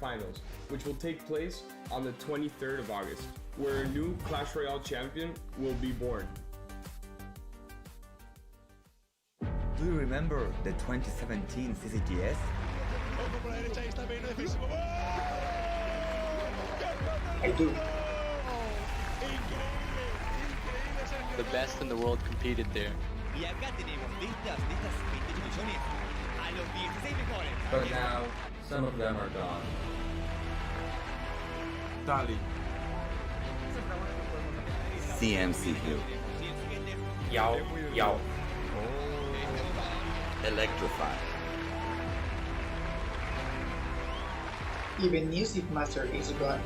finals, which will take place on the 23rd of August, where a new Clash Royale champion will be born. Do you remember the 2017 CCGS? I do. The best in the world competed there. But now, some of them are gone. Dali. CMC Hill. Yao, Yao. Electrify. Even Music Master is gone.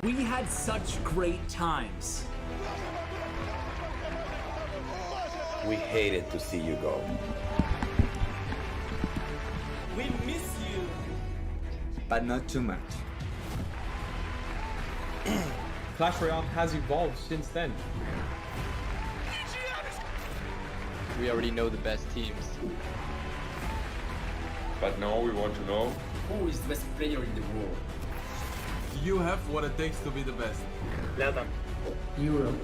We had such great times. We hated to see you go. We miss you. But not too much. Clash Royale has evolved since then. We already know the best teams. But now we want to know Who is the best player in the world? You have what it takes to be the best. Europe,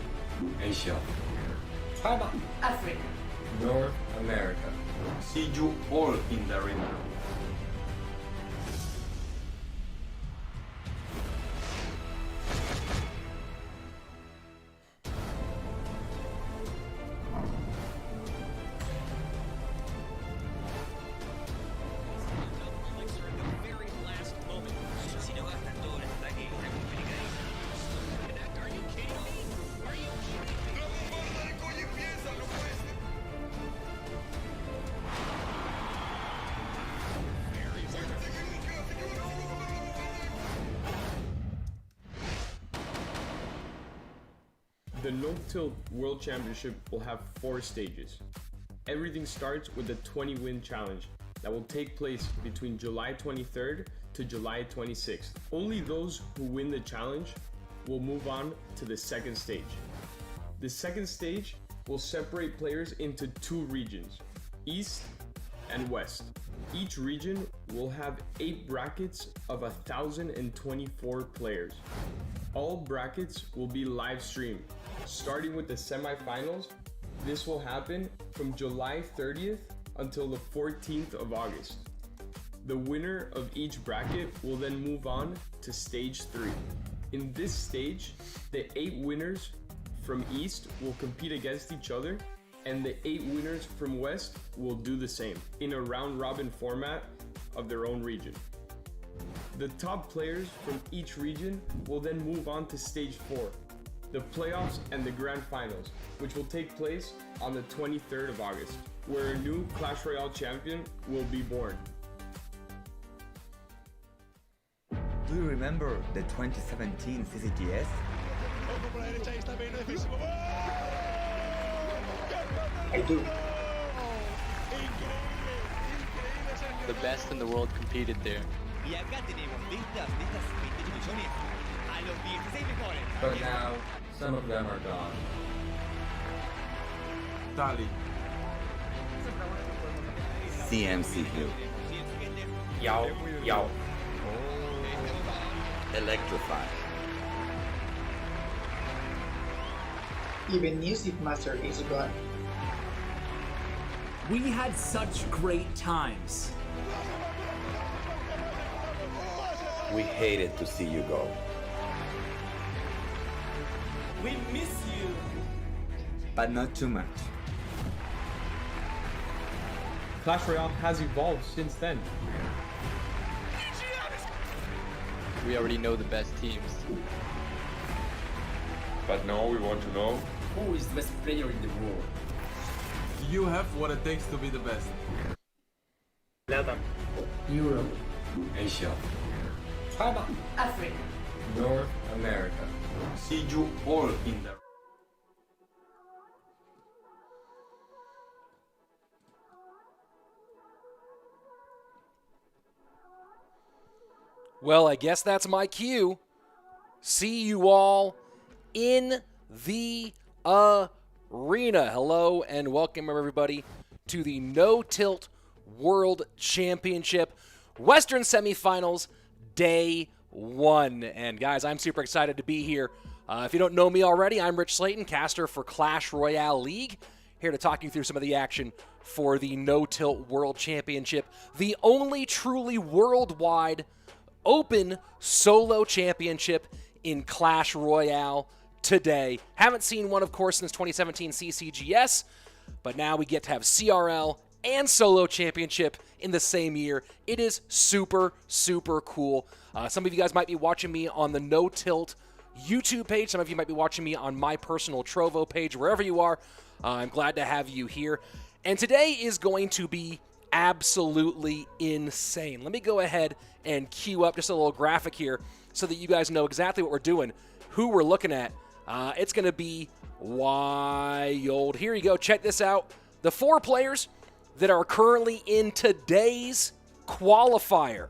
Asia, China, Africa. North America. see you all in the arena. The No Tilt World Championship will have 4 stages. Everything starts with the 20-win challenge that will take place between July 23rd to July 26th. Only those who win the challenge will move on to the second stage. The second stage will separate players into 2 regions, East and West. Each region will have 8 brackets of 1,024 players. All brackets will be live streamed. Starting with the semifinals, this will happen from July 30th until the 14th of August. The winner of each bracket will then move on to stage 3. In this stage, the 8 winners from East will compete against each other, and the 8 winners from West will do the same in a round-robin format of their own region. The top players from each region will then move on to stage 4, the playoffs and the grand finals, which will take place on the 23rd of August, where a new Clash Royale champion will be born. Do you remember the 2017 CCGS? I do. The best in the world competed there. But now, some of them are gone. Dali. CMC Hill. Yao, Yao. Electrify. Even Music Master is gone. We had such great times. We hated to see you go. We miss you. But not too much. Clash Royale has evolved since then. We already know the best teams. But now we want to know Who is the best player in the world? You have what it takes to be the best. Europe, Asia, China, Africa. North America. see you all in the Well, I guess that's my cue. See you all in the arena. Hello and welcome everybody to the No Tilt World Championship. Western semifinals, day 1. And guys, I'm super excited to be here. If you don't know me already, I'm RichSlaton, caster for Clash Royale League, here to talk you through some of the action for the No Tilt World Championship, the only truly worldwide open solo championship in Clash Royale today. Haven't seen one, of course, since 2017 CCGS, but now we get to have CRL and solo championship in the same year. It is super, super cool. Some of you guys might be watching me on the No Tilt YouTube page. Some of you might be watching me on my personal Trovo page, wherever you are. I'm glad to have you here. And today is going to be absolutely insane. Let me go ahead and cue up just a little graphic here so that you guys know exactly what we're doing, who we're looking at. It's going to be wild. Here you go. Check this out. The 4 players that are currently in today's qualifier.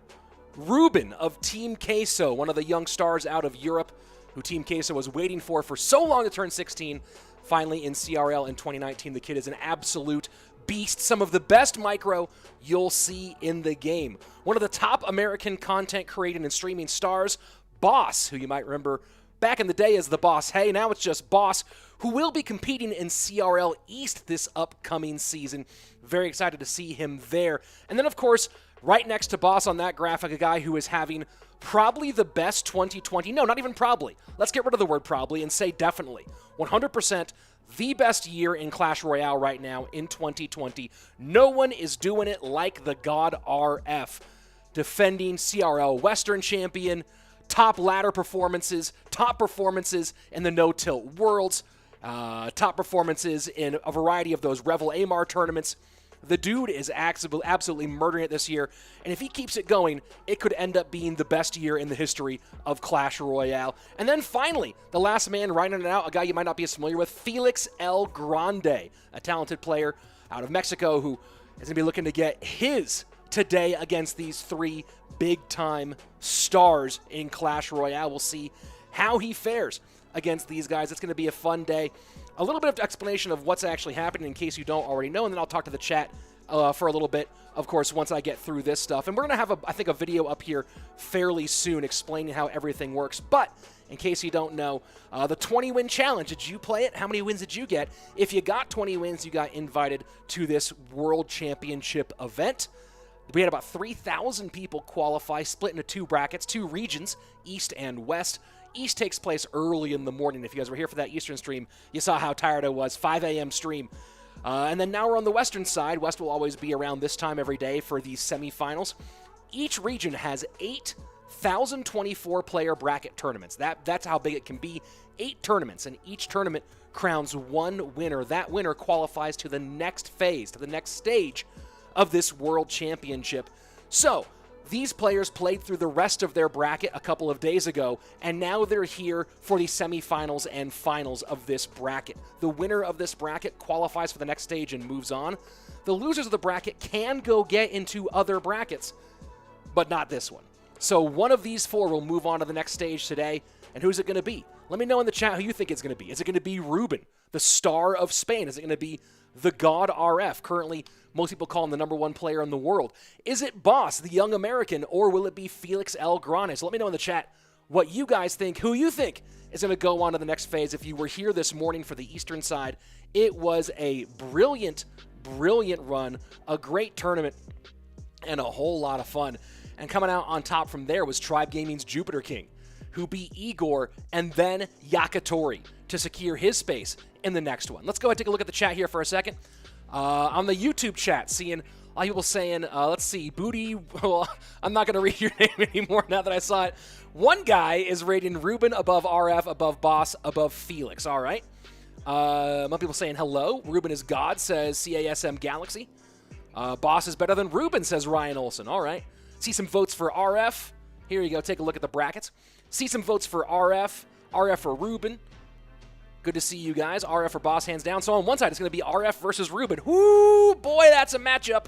Ruben of Team Queso, one of the young stars out of Europe who Team Queso was waiting for so long to turn 16. Finally in CRL in 2019. The kid is an absolute beast. Some of the best micro you'll see in the game. One of the top American content creating and streaming stars, Boss, who you might remember back in the day as the Boss. Hey, now it's just Boss, who will be competing in CRL East this upcoming season. Very excited to see him there. And then, of course, right next to Boss on that graphic, a guy who is having probably the best 2020. No, not even probably. Let's get rid of the word probably and say definitely. 100% the best year in Clash Royale right now in 2020. No one is doing it like the God RF. Defending CRL Western Champion, top ladder performances, top performances in the No Tilt Worlds, top performances in a variety of those Revel Amar tournaments. The dude is absolutely murdering it this year, and if he keeps it going, it could end up being the best year in the history of Clash Royale. And then finally, the last man riding it out, a guy you might not be as familiar with, FelixElGrande, a talented player out of Mexico who is going to be looking to get his today against these 3 big-time stars in Clash Royale. We'll see how he fares against these guys. It's going to be a fun day. A little bit of explanation of what's actually happening in case you don't already know, and then I'll talk to the chat for a little bit, of course, once I get through this stuff. And we're going to have, I think, a video up here fairly soon explaining how everything works. But in case you don't know, the 20-win challenge, did you play it? How many wins did you get? If you got 20 wins, you got invited to this World Championship event. We had about 3,000 people qualify, split into 2 brackets, 2 regions, East and West. East takes place early in the morning. If you guys were here for that Eastern stream, you saw how tired I was. 5 a.m. stream. And then now we're on the Western side. West will always be around this time every day for these semifinals. Each region has 8 1,024-player bracket tournaments. That's how big it can be. 8 tournaments, and each tournament crowns 1 winner. That winner qualifies to the next phase, to the next stage of this World Championship. So, these players played through the rest of their bracket a couple of days ago, and now they're here for the semifinals and finals of this bracket. The winner of this bracket qualifies for the next stage and moves on. The losers of the bracket can go get into other brackets, but not this one. So one of these 4 will move on to the next stage today, and who's it going to be? Let me know in the chat who you think it's going to be. Is it going to be Ruben, the star of Spain? Is it going to be the God RF, currently most people call him the #1 player in the world? Is it Boss, the young American, or will it be FelixElGrande? So let me know in the chat what you guys think, who you think is going to go on to the next phase. If you were here this morning for the Eastern side, it was a brilliant, brilliant run, a great tournament, and a whole lot of fun. And coming out on top from there was Tribe Gaming's Jupiter King, who beat Igor and then Yakitori to secure his space in the next one. Let's go ahead and take a look at the chat here for a second. On the YouTube chat, seeing a lot of people saying, let's see, Booty, well, I'm not going to read your name anymore now that I saw it. One guy is rating Ruben above RF, above Boss, above Felix. All right. A lot of people saying hello. Ruben is God, says CASM Galaxy. Boss is better than Ruben, says Ryan Olson. All right. See some votes for RF. Here you go. Take a look at the brackets. See some votes for RF. RF for Ruben. Good to see you guys. RF for Boss, hands down. So on one side, it's going to be RF versus Ruben. Whoo, boy, that's a matchup.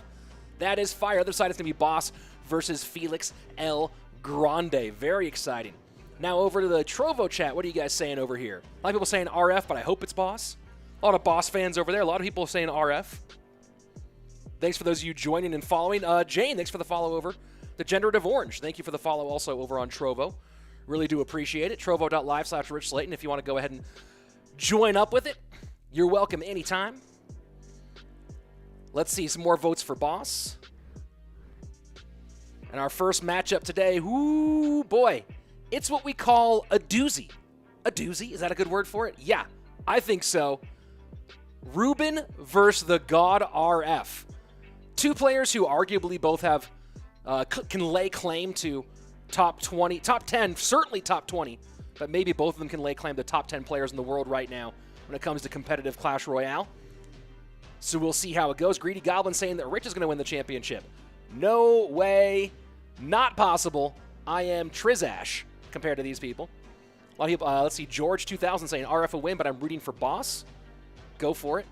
That is fire. Other side is going to be Boss versus FelixElGrande. Very exciting. Now over to the Trovo chat. What are you guys saying over here? A lot of people saying RF, but I hope it's Boss. A lot of Boss fans over there. A lot of people saying RF. Thanks for those of you joining and following. Jane, thanks for the follow over. Degenerative Orange, thank you for the follow also over on Trovo. Really do appreciate it. Trovo.live/RichSlaton if you want to go ahead and join up with it. You're welcome anytime. Let's see some more votes for Boss. And our first matchup today, ooh boy, it's what we call a doozy. A doozy? Is that a good word for it? Yeah, I think so. Ruben versus the God RF. Two players who arguably both have can lay claim to top 20, top 10, certainly top 20, but maybe both of them can lay claim to top 10 players in the world right now when it comes to competitive Clash Royale. So we'll see how it goes. Greedy Goblin saying that Rich is going to win the championship. No way. Not possible. I am Trizash compared to these people. A lot of people, let's see, George 2000 saying RF will win, but I'm rooting for Boss. Go for it.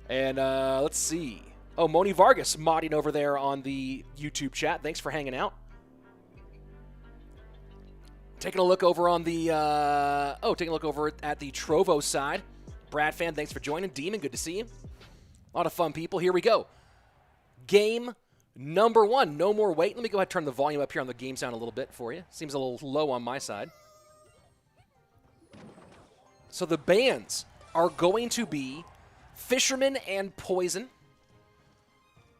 And let's see. Oh, Moni Vargas modding over there on the YouTube chat. Thanks for hanging out. Taking a look over on the, taking a look over at the Trovo side. Brad fan, thanks for joining. Demon, good to see you. A lot of fun people. Here we go. Game number 1. No more wait. Let me go ahead and turn the volume up here on the game sound a little bit for you. Seems a little low on my side. So the bans are going to be Fisherman and Poison.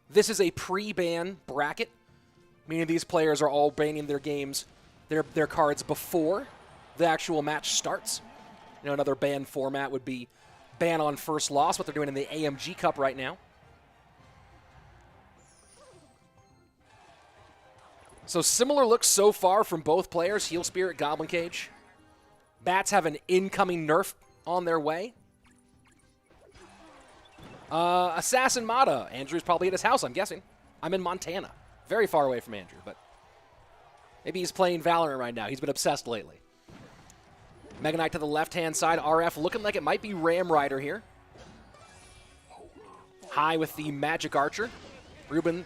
This is a pre-ban bracket, meaning these players are all banning their games, their cards before the actual match starts. You know, another ban format would be ban on first loss, what they're doing in the AMG Cup right now. So similar looks so far from both players. Heal Spirit, Goblin Cage. Bats have an incoming nerf on their way. Assassin Mata. Andrew's probably at his house, I'm guessing. I'm in Montana. Very far away from Andrew, but maybe he's playing Valorant right now. He's been obsessed lately. Mega Knight to the left-hand side. RF looking like it might be Ram Rider here. High with the Magic Archer. Ruben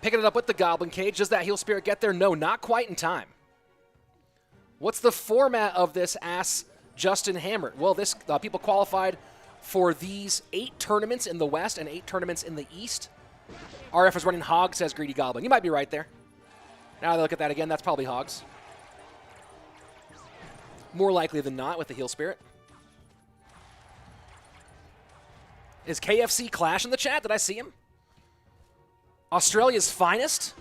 picking it up with the Goblin Cage. Does that Heal Spirit get there? No, not quite in time. What's the format of this, asks Justin Hammert? Well, this people qualified for these 8 tournaments in the West and 8 tournaments in the East. RF is running Hog, says Greedy Goblin. You might be right there. Now that I look at that again, that's probably Hogs. More likely than not with the Heal Spirit. Is KFC Clash in the chat? Did I see him? Australia's finest?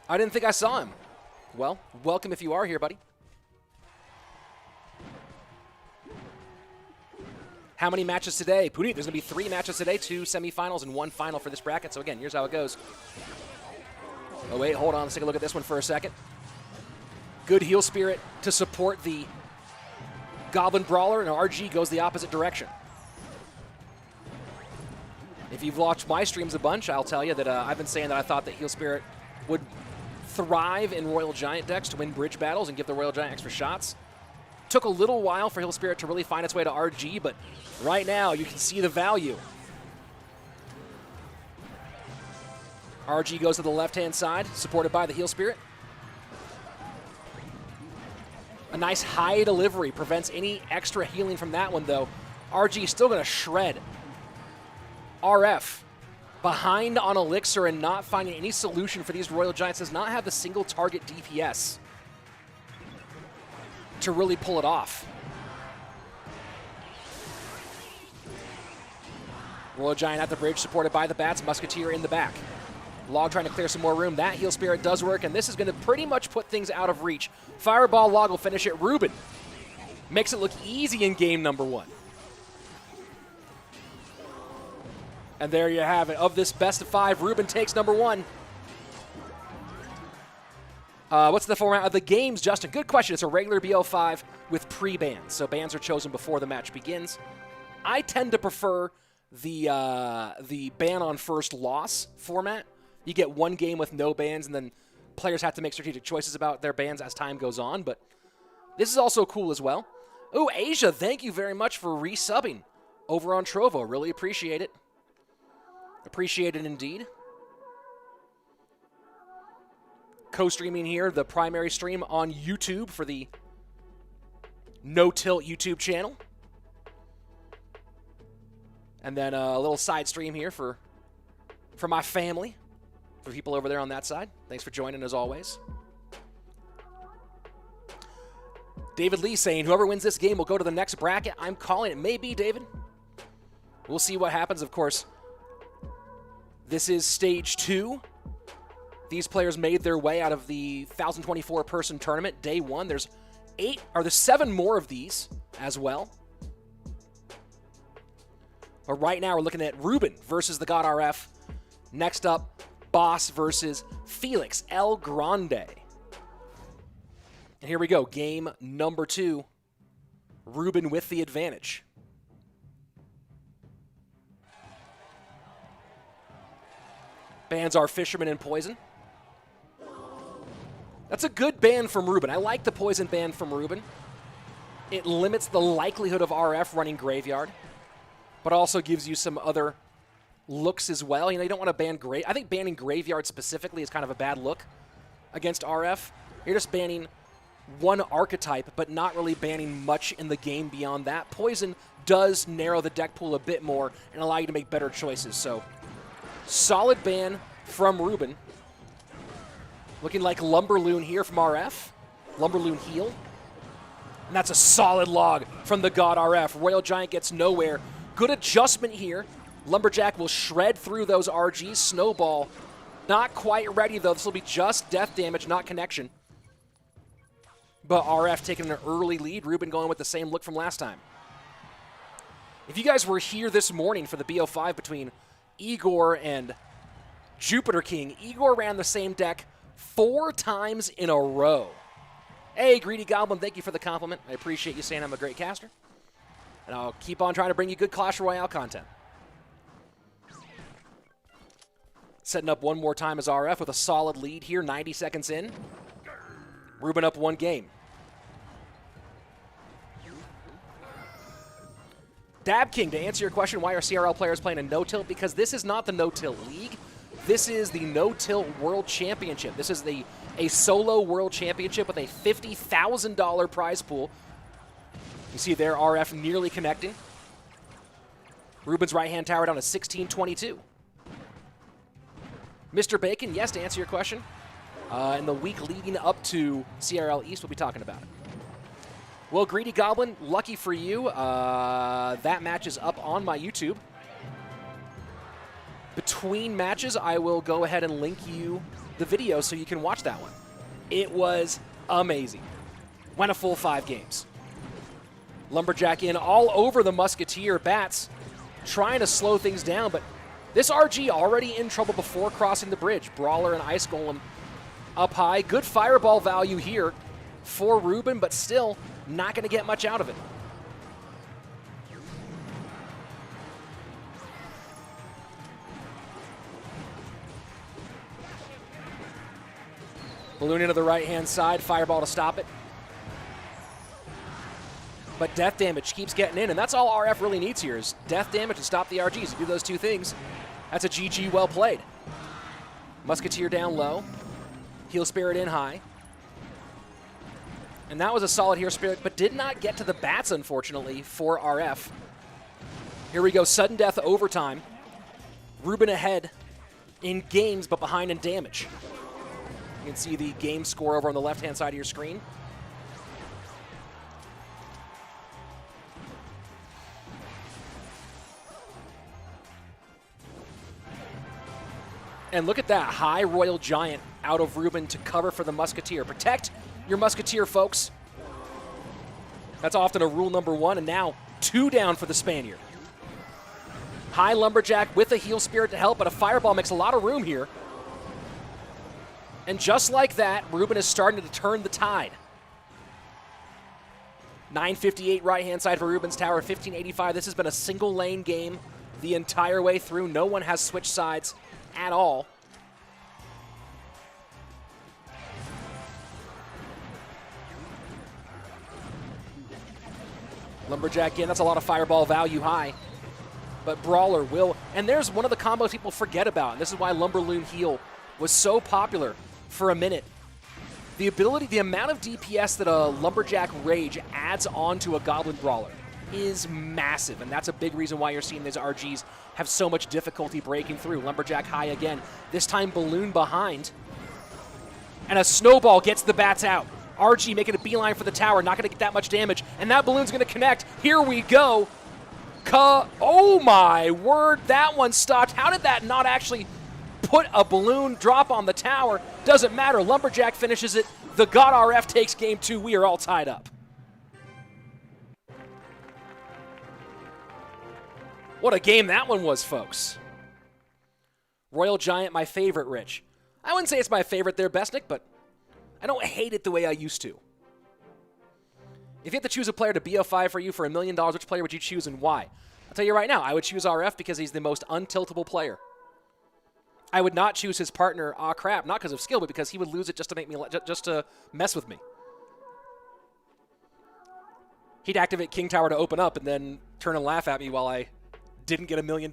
I didn't think I saw him. Well, welcome if you are here, buddy. How many matches today? Pooty, there's going to be 3 matches today, 2 semifinals and 1 final for this bracket. So again, here's how it goes. Oh wait, hold on. Let's take a look at this one for a second. Good Heal Spirit to support the Goblin Brawler, and RG goes the opposite direction. If you've watched my streams a bunch, I'll tell you that I've been saying that I thought that Heal Spirit would thrive in Royal Giant decks to win bridge battles and give the Royal Giant extra shots. Took a little while for Heal Spirit to really find its way to RG, but right now you can see the value. RG goes to the left-hand side, supported by the Heal Spirit. A nice high delivery prevents any extra healing from that one, though. RG is still going to shred. RF behind on Elixir and not finding any solution for these Royal Giants, does not have the single target DPS to really pull it off. Royal Giant at the bridge, supported by the Bats. Musketeer in the back. Log trying to clear some more room. That Heal Spirit does work, and this is going to pretty much put things out of reach. Fireball Log will finish it. Ruben makes it look easy in game number 1. And there you have it. Of this best of 5, Ruben takes number 1. What's the format of the games, Justin? Good question. It's a regular BO5 with pre-bans. So bans are chosen before the match begins. I tend to prefer the ban on first loss format. You get 1 game with no bans, and then players have to make strategic choices about their bans as time goes on. But this is also cool as well. Oh, Asia, thank you very much for resubbing over on Trovo. Really appreciate it. Appreciate it indeed. Co-streaming here, the primary stream on YouTube for the No Tilt YouTube channel. And then a little side stream here for my family, for people over there on that side. Thanks for joining as always. David Lee saying, whoever wins this game will go to the next bracket. I'm calling it. Maybe, David. We'll see what happens, of course. This is stage 2. These players made their way out of the 1,024-person tournament, day 1. There's 7 more of these as well. But right now we're looking at Ruben versus the God RF. Next up, Boss versus FelixElGrande. And here we go, game number 2. Ruben with the advantage. Bans are Fisherman and Poison. That's a good ban from Ruben. I like the Poison ban from Ruben. It limits the likelihood of RF running Graveyard, but also gives you some other looks as well. You know, you don't want to ban I think banning Graveyard specifically is kind of a bad look against RF. You're just banning one archetype, but not really banning much in the game beyond that. Poison does narrow the deck pool a bit more and allow you to make better choices. So, solid ban from Ruben. Looking like Lumberloon here from RF. Lumberloon heal. And that's a solid log from the God RF. Royal Giant gets nowhere. Good adjustment here. Lumberjack will shred through those RGs. Snowball not quite ready, though. This will be just death damage, not connection. But RF taking an early lead. Ruben going with the same look from last time. If you guys were here this morning for the BO5 between Igor and Jupiter King, Igor ran the same deck 4 times in a row. Hey, Greedy Goblin, thank you for the compliment. I appreciate you saying I'm a great caster. And I'll keep on trying to bring you good Clash Royale content. Setting up one more time as RF with a solid lead here, 90 seconds in. Ruben up 1 game. Dab King, to answer your question, why are CRL players playing a no-tilt? Because this is not the no-tilt league. This is the no-tilt world championship. This is a solo world championship with a $50,000 prize pool. You see there, RF nearly connecting. Ruben's right-hand tower down to 1622. Mr. Bacon, yes, to answer your question. In the week leading up to CRL East, we'll be talking about it. Well, Greedy Goblin, lucky for you, that match is up on my YouTube. Between matches, I will go ahead and link you the video so you can watch that one. It was amazing. Went a full 5 games. Lumberjack in all over the Musketeer. Bats trying to slow things down, but this RG already in trouble before crossing the bridge. Brawler and Ice Golem up high. Good fireball value here for Ruben, but still not going to get much out of it. Balloon into the right-hand side, fireball to stop it. But death damage keeps getting in, and that's all RF really needs here is death damage to stop the RGs. You do those 2 things, that's a GG well played. Musketeer down low. Heal Spirit in high. And that was a solid Heal Spirit, but did not get to the bats, unfortunately, for RF. Here we go, sudden death overtime. Ruben ahead in games, but behind in damage. You can see the game score over on the left-hand side of your screen. And look at that, high Royal Giant out of Ruben to cover for the Musketeer. Protect your Musketeer, folks. That's often a rule number 1, and now 2 down for the Spaniard. High Lumberjack with a Heal Spirit to help, but a Fireball makes a lot of room here. And just like that, Ruben is starting to turn the tide. 958 right-hand side for Ruben's tower, 1585. This has been a single lane game the entire way through. No one has switched sides at all. Lumberjack in, that's a lot of fireball value high. But Brawler will, and there's one of the combos people forget about, and this is why Lumberloon Heal was so popular for a minute. The ability, the amount of DPS that a Lumberjack Rage adds on to a Goblin Brawler. is massive, and that's a big reason why you're seeing these RGs have so much difficulty breaking through. Lumberjack high again, this time Balloon behind, and a snowball gets the bats out. RG making a beeline for the tower, not going to get that much damage, and that Balloon's going to connect. Here we go. Oh my word, that one stopped. How did that not actually put a balloon drop on the tower? Doesn't matter. Lumberjack finishes it. The God RF takes game 2. We are all tied up. What a game that one was, folks. Royal Giant, my favorite, Rich. I wouldn't say it's my favorite there, Besnick, but I don't hate it the way I used to. If you had to choose a player to BO5 for you for $1 million, which player would you choose and why? I'll tell you right now, I would choose RF because he's the most untiltable player. I would not choose his partner, Aw Crap, not because of skill, but because he would lose it just to make me, just to mess with me. He'd activate King Tower to open up and then turn and laugh at me while I didn't get $1 million.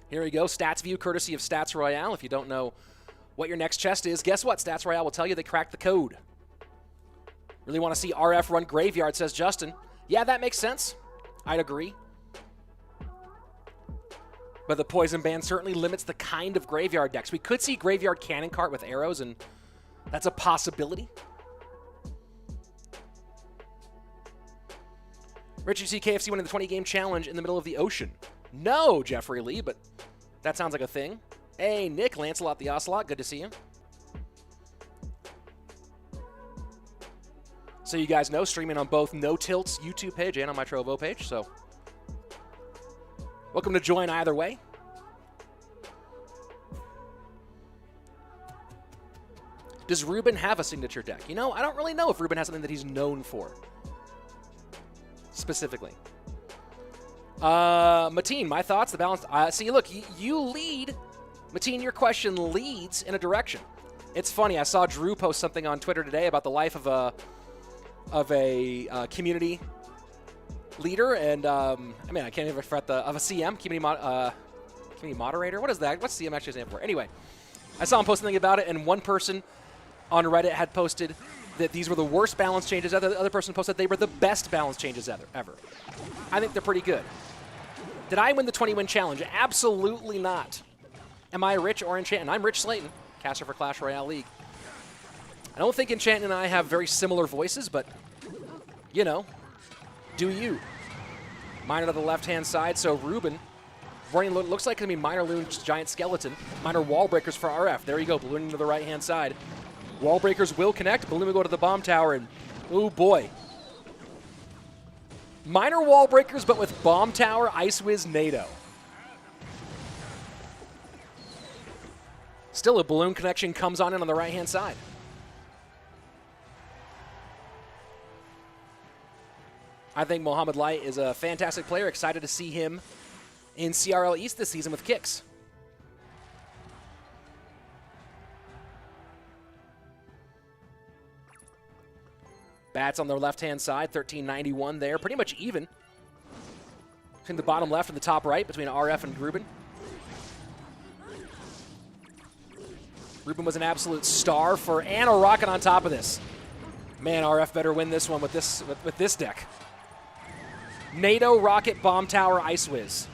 Here we go, Stats View, courtesy of Stats Royale. If you don't know what your next chest is, guess what? Stats Royale will tell you they cracked the code. Really want to see RF run Graveyard, says Justin. Yeah, that makes sense. I'd agree. But the Poison Ban certainly limits the kind of Graveyard decks. We could see Graveyard Cannon Cart with arrows, and that's a possibility. Richard C. KFC winning the 20-game challenge in the middle of the ocean. No, Jeffrey Lee, but that sounds like a thing. Hey, Nick, Lancelot the Ocelot, good to see you. So you guys know, streaming on both No Tilt's YouTube page and on my Trovo page, so welcome to join either way. Does Ruben have a signature deck? You know, I don't really know if Ruben has something that he's known for. Specifically. Mateen, my thoughts, the balance. See, look, you lead. Mateen, your question leads in a direction. It's funny, I saw Drew post something on Twitter today about the life of a community leader, and I mean, I can't even forget of a CM, community moderator. What is that? What's CM actually stand for? Anyway, I saw him post something about it, and one person on Reddit had posted that these were the worst balance changes ever. The other person posted they were the best balance changes ever. I think they're pretty good. Did I win the 20-win challenge? Absolutely not. Am I Rich or Enchanted? I'm RichSlaton, caster for Clash Royale League. I don't think Enchanted and I have very similar voices, but, you know, do you. Miner to the left-hand side, so Ruben running looks like it's going to be Miner Loon's Giant Skeleton. Miner Wall Breakers for RF. There you go, ballooning to the right-hand side. Wall Breakers will connect. Balloon will go to the bomb tower, and oh boy. Miner Wall Breakers, but with bomb tower, Ice Wiz, NATO. Still a balloon connection comes on in on the right-hand side. I think Mohamed Light is a fantastic player. Excited to see him in CRL East this season with kicks. Bats on the left-hand side, 1391 there. Pretty much even between the bottom left and the top right between RF and Ruben. Ruben was an absolute star and a rocket on top of this. Man, RF better win this one with this deck. NATO, Rocket, Bomb Tower, Ice Wiz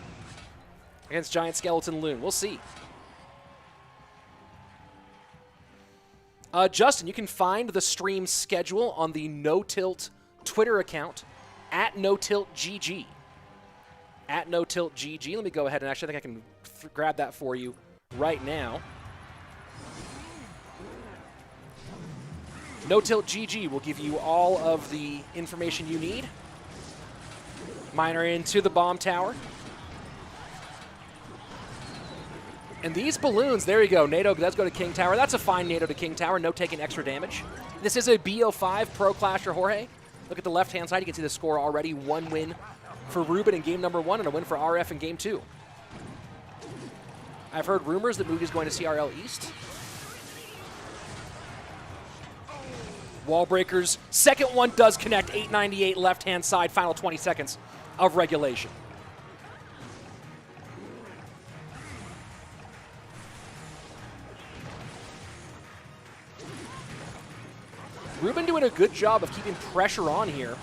against Giant Skeleton Loon. We'll see. Justin, you can find the stream schedule on the No Tilt Twitter account at NoTiltGG. At NoTiltGG. Let me go ahead and actually I think I can grab that for you right now. NoTiltGG will give you all of the information you need. Miner into the bomb tower. And these balloons, there you go. NATO does go to King Tower. That's a fine NATO to King Tower. No taking extra damage. This is a BO5 Pro Clasher Jorge. Look at the left-hand side. You can see the score already. 1 win for Ruben in game number 1 and a win for RF in game 2. I've heard rumors that Moogie's going to CRL East. Wall Breakers. Second one does connect. 898 left-hand side. Final 20 seconds of regulation. Ruben doing a good job of keeping pressure on here.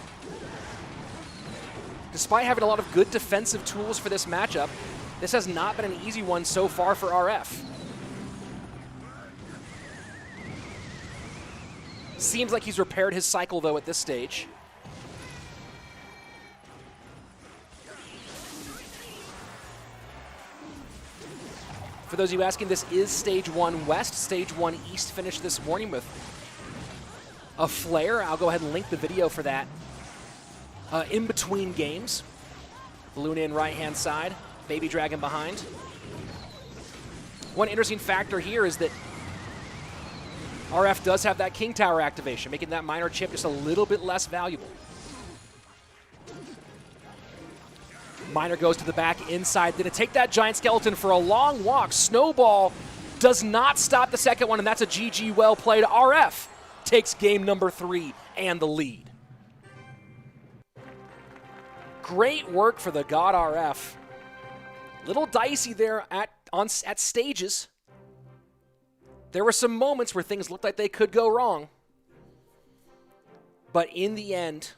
despite having a lot of good defensive tools for this matchup, this has not been an easy one so far for RF. Seems like he's repaired his cycle, though, at this stage. For those of you asking, this is Stage 1 West. Stage 1 East finished this morning with a flare. I'll go ahead and link the video for that in between games. Luna in right-hand side, Baby Dragon behind. One interesting factor here is that RF does have that King Tower activation, making that minor chip just a little bit less valuable. Miner goes to the back inside. Gonna take that Giant Skeleton for a long walk. Snowball does not stop the second one, and that's a GG well played. RF takes game number 3 and the lead. Great work for the God RF. Little dicey there at stages. There were some moments where things looked like they could go wrong. But in the end,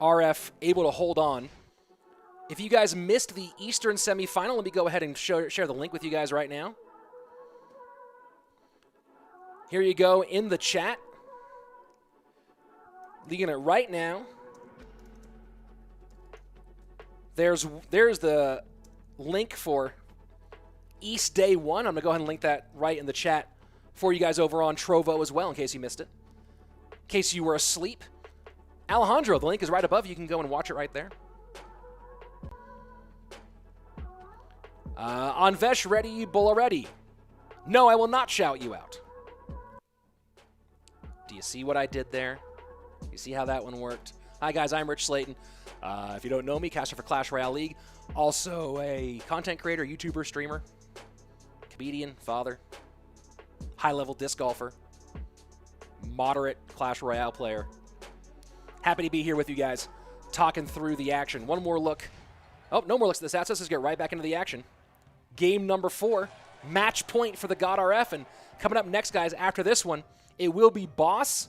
RF able to hold on. If you guys missed the Eastern semifinal, let me go ahead and share the link with you guys right now. Here you go in the chat. Leaving it right now. There's the link for East Day 1. I'm going to go ahead and link that right in the chat for you guys over on Trovo as well, in case you missed it. In case you were asleep. Alejandro, the link is right above. You can go and watch it right there. Anvesh ready, Bulla ready. No, I will not shout you out. Do you see what I did there? You see how that one worked? Hi guys, I'm RichSlaton. If you don't know me, caster for Clash Royale League. Also a content creator, YouTuber, streamer, comedian, father, high-level disc golfer, moderate Clash Royale player. Happy to be here with you guys, talking through the action. One more look. Oh, no more looks at the stats. Let's just get right back into the action. Game number 4, match point for the God RF. And coming up next, guys, after this one, it will be Boss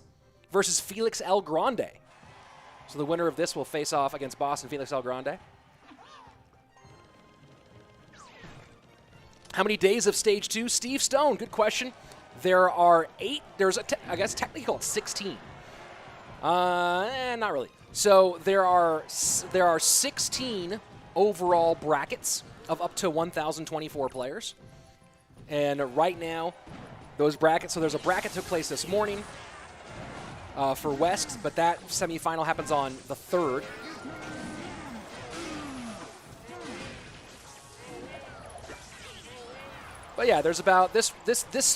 versus FelixElGrande. So the winner of this will face off against Boss and FelixElGrande. How many days of Stage 2? Steve Stone, good question. There are 8. There's, I guess, technically called 16. Not really. So there are 16 overall brackets of up to 1,024 players. And right now, those brackets, so there's a bracket took place this morning for West, but that semifinal happens on the 3rd. But yeah, there's about this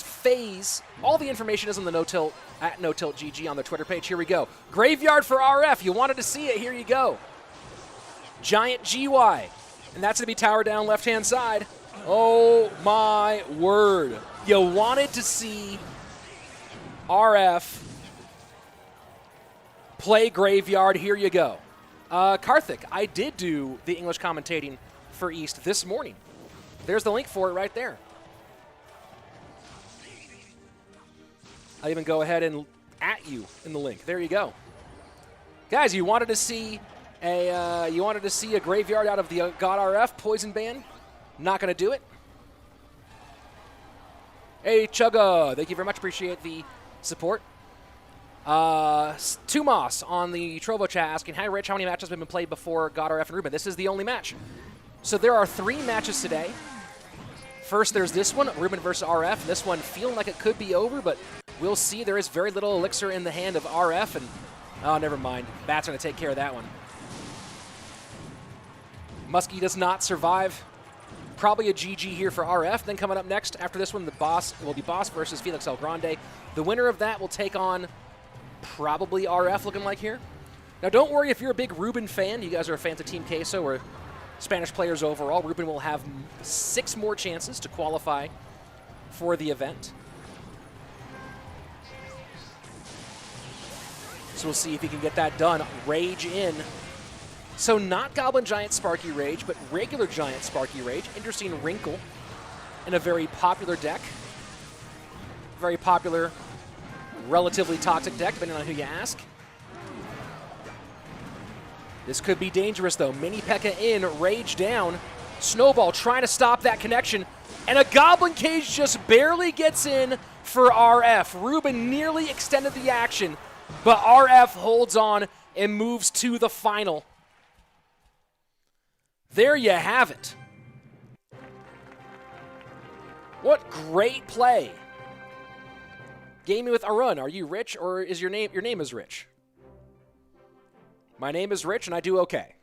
phase. All the information is on the No Tilt at No Tilt GG on their Twitter page. Here we go. Graveyard for RF. You wanted to see it. Here you go. Giant GY. And that's going to be tower down left-hand side. Oh, my word. You wanted to see RF play Graveyard. Here you go. Karthik, I did do the English commentating for East this morning. There's the link for it right there. I'll even go ahead and at you in the link. There you go. Guys, you wanted to see a Graveyard out of the God RF Poison Band? Not going to do it. Hey, Chugga. Thank you very much. Appreciate the support. Tumas on the Trovo chat asking, hi, Rich, how many matches have been played before God RF and Ruben? This is the only match. So there are 3 matches today. First, there's this one, Ruben versus RF. This one feeling like it could be over, but we'll see. There is very little elixir in the hand of RF, and oh, never mind. Bat's going to take care of that one. Muskie does not survive. Probably a GG here for RF. Then coming up next, after this one, the Boss will be Boss versus FelixElGrande. The winner of that will take on probably RF, looking like here. Now, don't worry if you're a big Ruben fan. You guys are fans of Team Queso or Spanish players overall. Ruben will have 6 more chances to qualify for the event. So we'll see if he can get that done. Rage in. So not Goblin Giant Sparky Rage, but regular Giant Sparky Rage. Interesting wrinkle in a very popular deck. Very popular, relatively toxic deck, depending on who you ask. This could be dangerous, though. Mini P.E.K.K.A in, Rage down. Snowball trying to stop that connection. And a Goblin Cage just barely gets in for RF. Ruben nearly extended the action, but RF holds on and moves to the final. There you have it. What great play. Gaming with Arun. Are you Rich, or is your name is Rich? My name is Rich, and I do okay.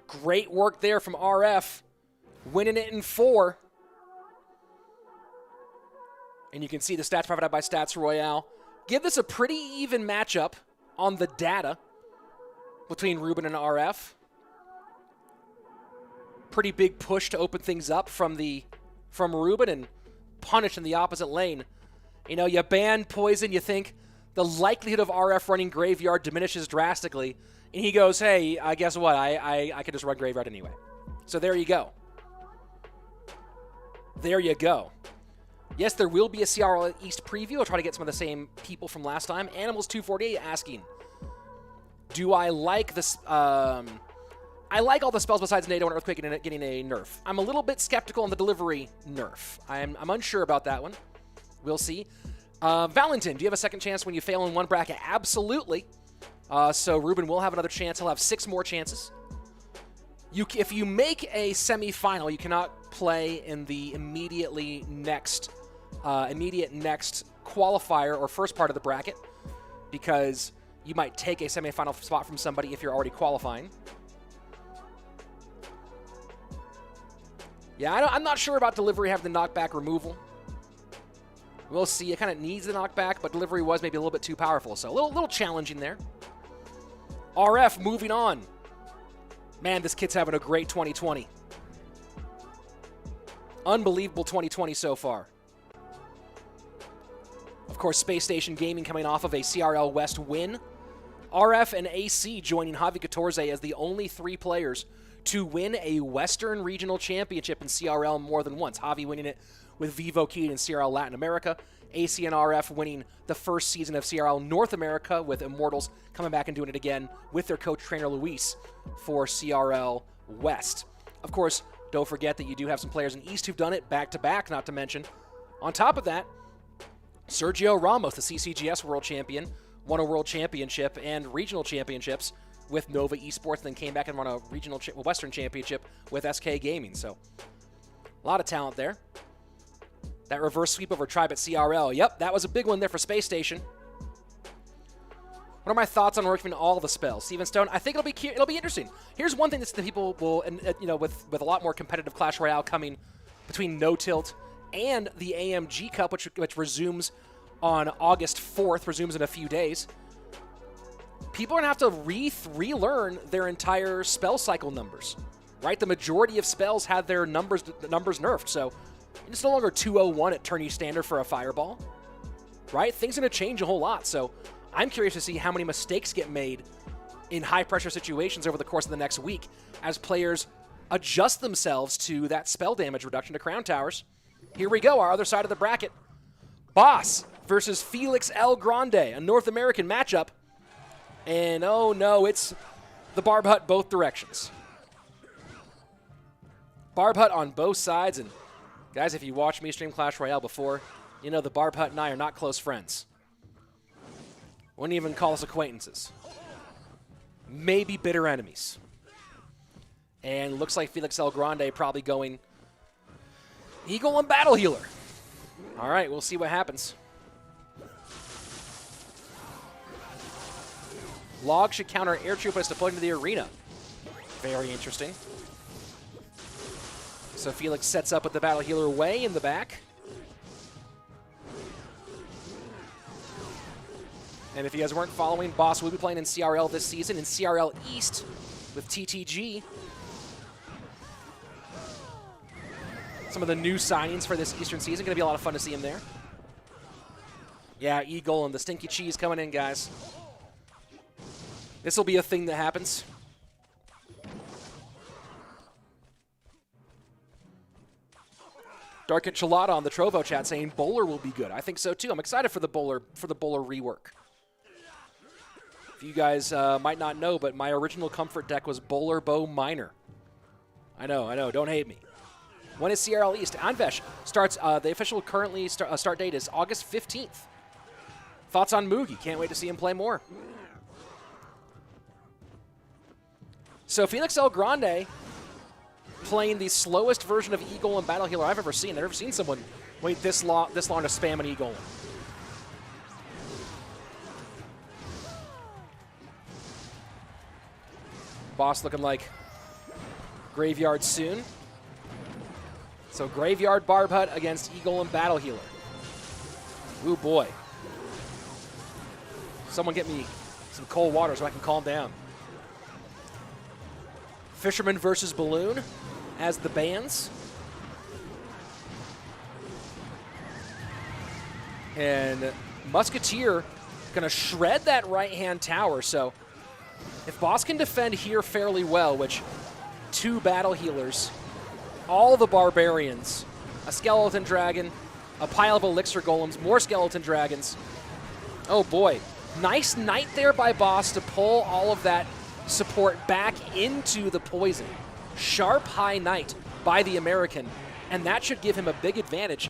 Great work there from RF, winning it in 4. And you can see the stats provided by Stats Royale. Give this a pretty even matchup on the data between Ruben and RF. Pretty big push to open things up from Ruben and punish in the opposite lane. You know, you ban Poison, you think the likelihood of RF running Graveyard diminishes drastically. And he goes, hey, guess what? I can just run Graveyard anyway. So there you go. There you go. Yes, there will be a CRL East preview. I'll try to get some of the same people from last time. Animals248 asking, do I like this? I like all the spells besides NATO and Earthquake getting a nerf. I'm a little bit skeptical on the delivery nerf. I'm unsure about that one. We'll see. Valentin, do you have a second chance when you fail in one bracket? Absolutely. So Ruben will have another chance. He'll have 6 more chances. If you make a semifinal, you cannot play in the immediate next qualifier or first part of the bracket, because you might take a semifinal spot from somebody if you're already qualifying. Yeah, I'm not sure about delivery having the knockback removal. We'll see. It kind of needs the knockback, but delivery was maybe a little bit too powerful, so a little challenging there. RF moving on. Man, this kid's having a great 2020. Unbelievable 2020 so far. Of course, Space Station Gaming coming off of a CRL West win. RF and AC joining Javi Catorze as the only 3 players to win a Western Regional Championship in CRL more than once. Javi winning it with Vivo Key in CRL Latin America. AC and RF winning the first season of CRL North America, with Immortals coming back and doing it again with their coach trainer Luis for CRL West. Of course, don't forget that you do have some players in East who've done it back-to-back, not to mention. On top of that, Sergio Ramos, the CCGS World Champion, won a World Championship and Regional Championships with Nova Esports, then came back and won a Western Championship with SK Gaming. So, a lot of talent there. That reverse sweep over Tribe at CRL. Yep, that was a big one there for Space Station. What are my thoughts on working all the spells? Steven Stone, I think it'll be interesting. Here's one thing that the people will, with a lot more competitive Clash Royale coming between No Tilt and the AMG Cup, which resumes on August 4th, resumes in a few days. People are going to have to relearn their entire spell cycle numbers, right? The majority of spells had their numbers nerfed, so it's no longer 201 at tourney standard for a fireball, right? Things are going to change a whole lot, so I'm curious to see how many mistakes get made in high-pressure situations over the course of the next week as players adjust themselves to that spell damage reduction to Crown Towers. Here we go, our other side of the bracket. Boss versus FelixElGrande, a North American matchup. And oh no, it's the Barb Hut both directions. Barb Hut on both sides, and guys, if you watched me stream Clash Royale before, you know the Barb Hut and I are not close friends. Wouldn't even call us acquaintances. Maybe bitter enemies. And looks like FelixElGrande probably going Eagle and Battle Healer. All right, we'll see what happens. Log should counter air troop as deployed into the arena. Very interesting. So Felix sets up with the Battle Healer way in the back. And if you guys weren't following, Boss will be playing in CRL this season, in CRL East with TTG. Some of the new signings for this Eastern season. Going to be a lot of fun to see him there. Yeah, Eagle and the Stinky Cheese coming in, guys. This will be a thing that happens. Dark Enchilada on the Trovo chat saying Bowler will be good. I think so too. I'm excited for the Bowler rework. If you guys might not know, but my original comfort deck was Bowler Bow Minor. I know, don't hate me. When is CRL East? Ntwc starts, the official currently start date is August 15th. Thoughts on Moogie? Can't wait to see him play more. So FelixElGrande playing the slowest version of E-Golem and Battle Healer I've ever seen. I've never seen someone wait this long to spam an E-Golem. Boss looking like Graveyard soon. So Graveyard Barb Hut against E-Golem Battle Healer. Ooh boy. Someone get me some cold water so I can calm down. Fisherman versus Balloon as the bands. And Musketeer gonna shred that right-hand tower, so if Boss can defend here fairly well, which 2 Battle Healers, all the Barbarians, a Skeleton Dragon, a pile of Elixir Golems, more Skeleton Dragons. Oh boy. Nice Knight there by Boss to pull all of that support back into the poison. Sharp High Knight by the American, and that should give him a big advantage.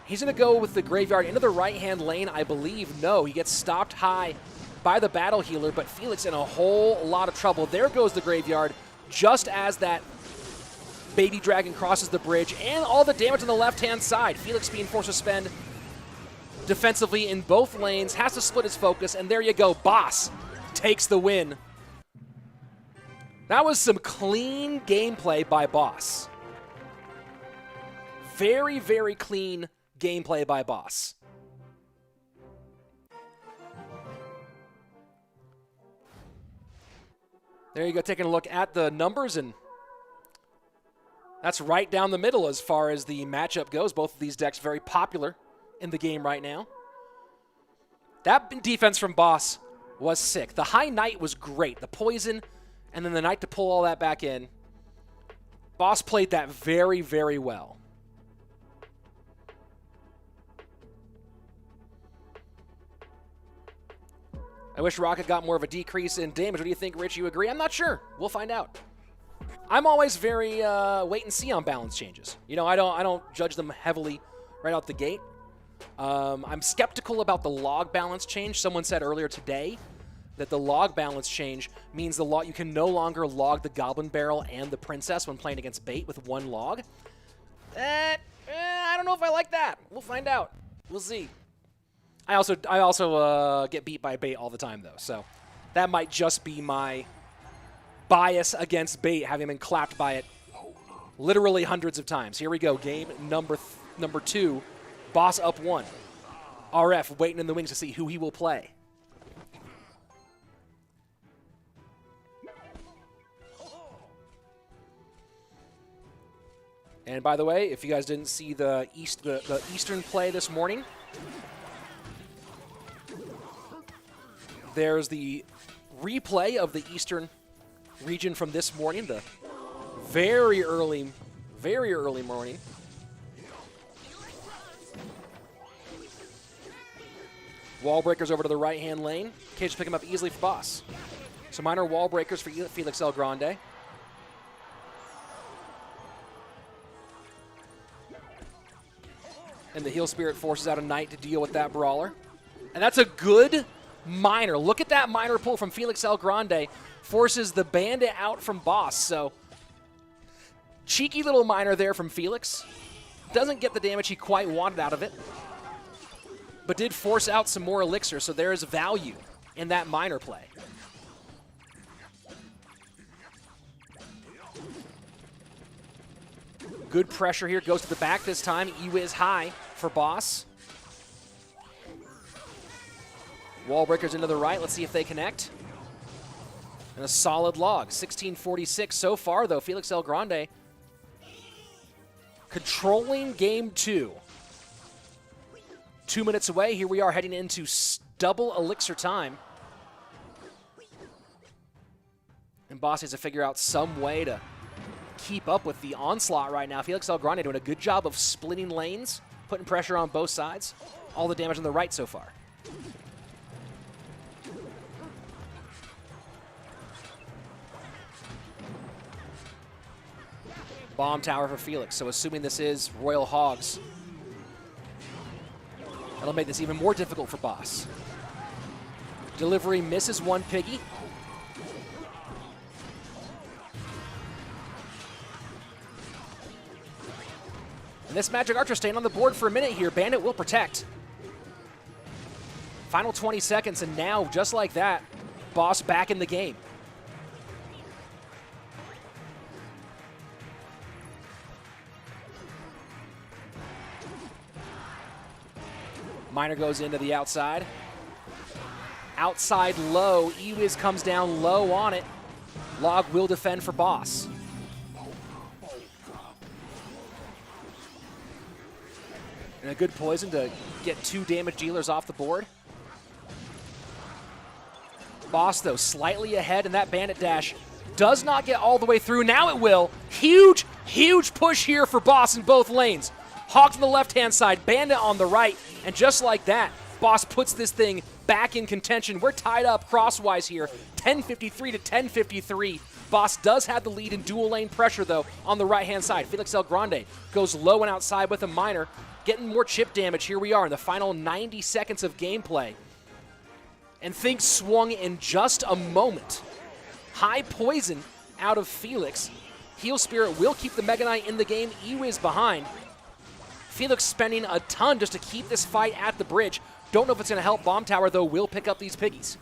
He's going to go with the Graveyard into the right-hand lane, I believe. No, he gets stopped high by the Battle Healer, but Felix in a whole lot of trouble. There goes the Graveyard, just as that Baby Dragon crosses the bridge, and all the damage on the left-hand side. Felix being forced to spend defensively in both lanes, has to split his focus, and there you go. Boss takes the win. That was some clean gameplay by Boss. Very, very clean gameplay by Boss. There you go, taking a look at the numbers, and that's right down the middle as far as the matchup goes. Both of these decks very popular in the game right now. That defense from Boss was sick. The High Knight was great. The poison, and then the Knight to pull all that back in. Boss played that very, very well. I wish Rocket got more of a decrease in damage. What do you think, Rich? You agree? I'm not sure. We'll find out. I'm always very wait and see on balance changes. You know, I don't judge them heavily right out the gate. I'm skeptical about the log balance change. Someone said earlier today that the log balance change means you can no longer log the Goblin Barrel and the Princess when playing against bait with 1 log. I don't know if I like that. We'll find out. We'll see. I also get beat by bait all the time, though, so that might just be my bias against bait, having been clapped by it literally hundreds of times. Here we go, game number 2, Boss up 1. RF waiting in the wings to see who he will play. And by the way, if you guys didn't see the Eastern play this morning, there's the replay of the Eastern region from this morning, the very early morning. Wall breakers over to the right-hand lane. Cage pick him up easily for Boss. So minor wall breakers for FelixElGrande. And the Heal Spirit forces out a Knight to deal with that Brawler. And that's a good minor. Look at that minor pull from FelixElGrande. Forces the Bandit out from Boss. So cheeky little minor there from Felix. Doesn't get the damage he quite wanted out of it, but did force out some more Elixir, so there is value in that minor play. Good pressure here. Goes to the back this time. E-Wiz high for Boss. Wall breakers into the right. Let's see if they connect. And a solid log. 1646 so far, though. FelixElGrande controlling game 2. 2 minutes away. Here we are heading into double Elixir time. And Boss has to figure out some way to keep up with the onslaught right now. FelixElGrande doing a good job of splitting lanes, putting pressure on both sides. All the damage on the right so far. Bomb tower for Felix. So assuming this is Royal Hogs, that'll make this even more difficult for Boss. Delivery misses one piggy. And this Magic Archer staying on the board for a minute here. Bandit will protect. Final 20 seconds, and now, just like that, Boss back in the game. Miner goes into the outside. Outside low. Ewiz comes down low on it. Log will defend for Boss. And a good poison to get 2 damage dealers off the board. Boss, though, slightly ahead, and that Bandit dash does not get all the way through. Now it will. Huge, huge push here for Boss in both lanes. Hog on the left-hand side, Bandit on the right, and just like that, Boss puts this thing back in contention. We're tied up crosswise here, 10:53 to 10:53. Boss does have the lead in dual lane pressure, though, on the right-hand side. FelixElGrande goes low and outside with a Miner, getting more chip damage. Here we are in the final 90 seconds of gameplay. And things swung in just a moment. High poison out of Felix. Heal Spirit will keep the Mega Knight in the game. Ewiz behind. Felix spending a ton just to keep this fight at the bridge. Don't know if it's going to help. Bomb Tower, though, will pick up these piggies.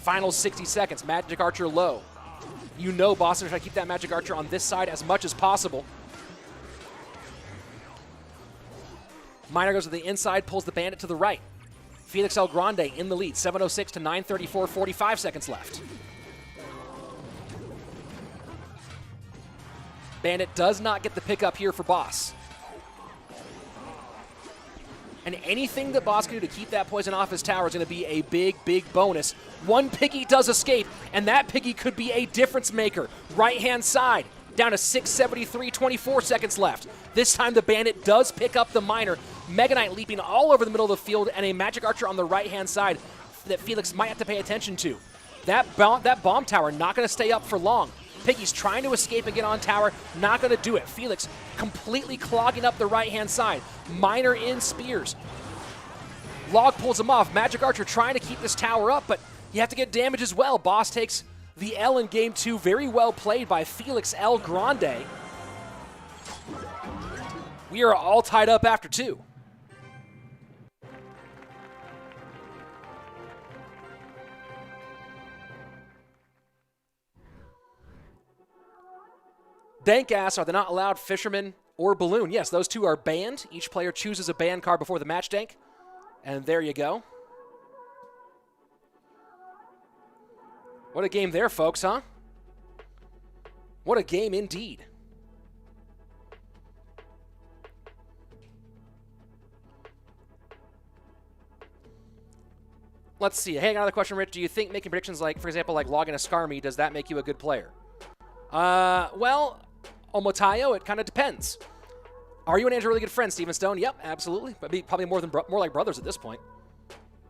Final 60 seconds. Magic Archer low. You know Boss is trying to keep that Magic Archer on this side as much as possible. Miner goes to the inside, pulls the Bandit to the right. FelixElGrande in the lead, 7:06 to 9:34, 45 seconds left. Bandit does not get the pickup here for Boss. And anything that Boss can do to keep that poison off his tower is going to be a big, big bonus. One piggy does escape, and that piggy could be a difference maker. Right-hand side, down to 6:73, 24 seconds left. This time the Bandit does pick up the Miner. Mega Knight leaping all over the middle of the field, and a Magic Archer on the right-hand side that Felix might have to pay attention to. That bomb tower not going to stay up for long. Piggy's trying to escape and get on tower, not going to do it. Felix completely clogging up the right-hand side. Miner in spears. Log pulls him off. Magic Archer trying to keep this tower up, but you have to get damage as well. Boss takes the L in game 2. Very well played by FelixElGrande. We are all tied up after 2. Dank asks, are they not allowed Fisherman or Balloon? Yes, those two are banned. Each player chooses a ban card before the match, Dank. And there you go. What a game there, folks, huh? What a game indeed. Let's see. Hey, another question, Rich. Do you think making predictions like, for example, like logging a Skarmy, does that make you a good player? Well, Omotayo, it kind of depends. Are you and Andrew really good friends, Steven Stone? Yep, absolutely. But probably more like brothers at this point.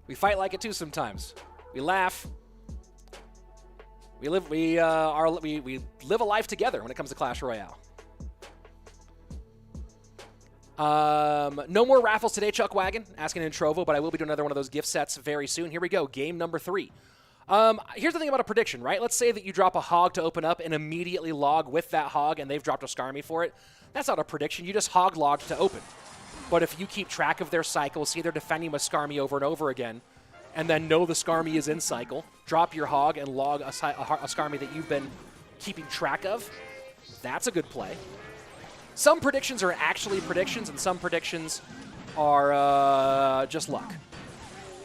We fight like it too sometimes. We laugh. We live a life together when it comes to Clash Royale. No more raffles today, Chuck Wagon, asking in Trovo, but I will be doing another one of those gift sets very soon. Here we go, game number 3. Here's the thing about a prediction, right? Let's say that you drop a hog to open up and immediately log with that hog and they've dropped a Skarmy for it. That's not a prediction. You just hog logged to open. But if you keep track of their cycle, see they're defending with Skarmy over and over again, and then know the Skarmy is in cycle, drop your hog and log a Skarmy that you've been keeping track of, that's a good play. Some predictions are actually predictions, and some predictions are just luck.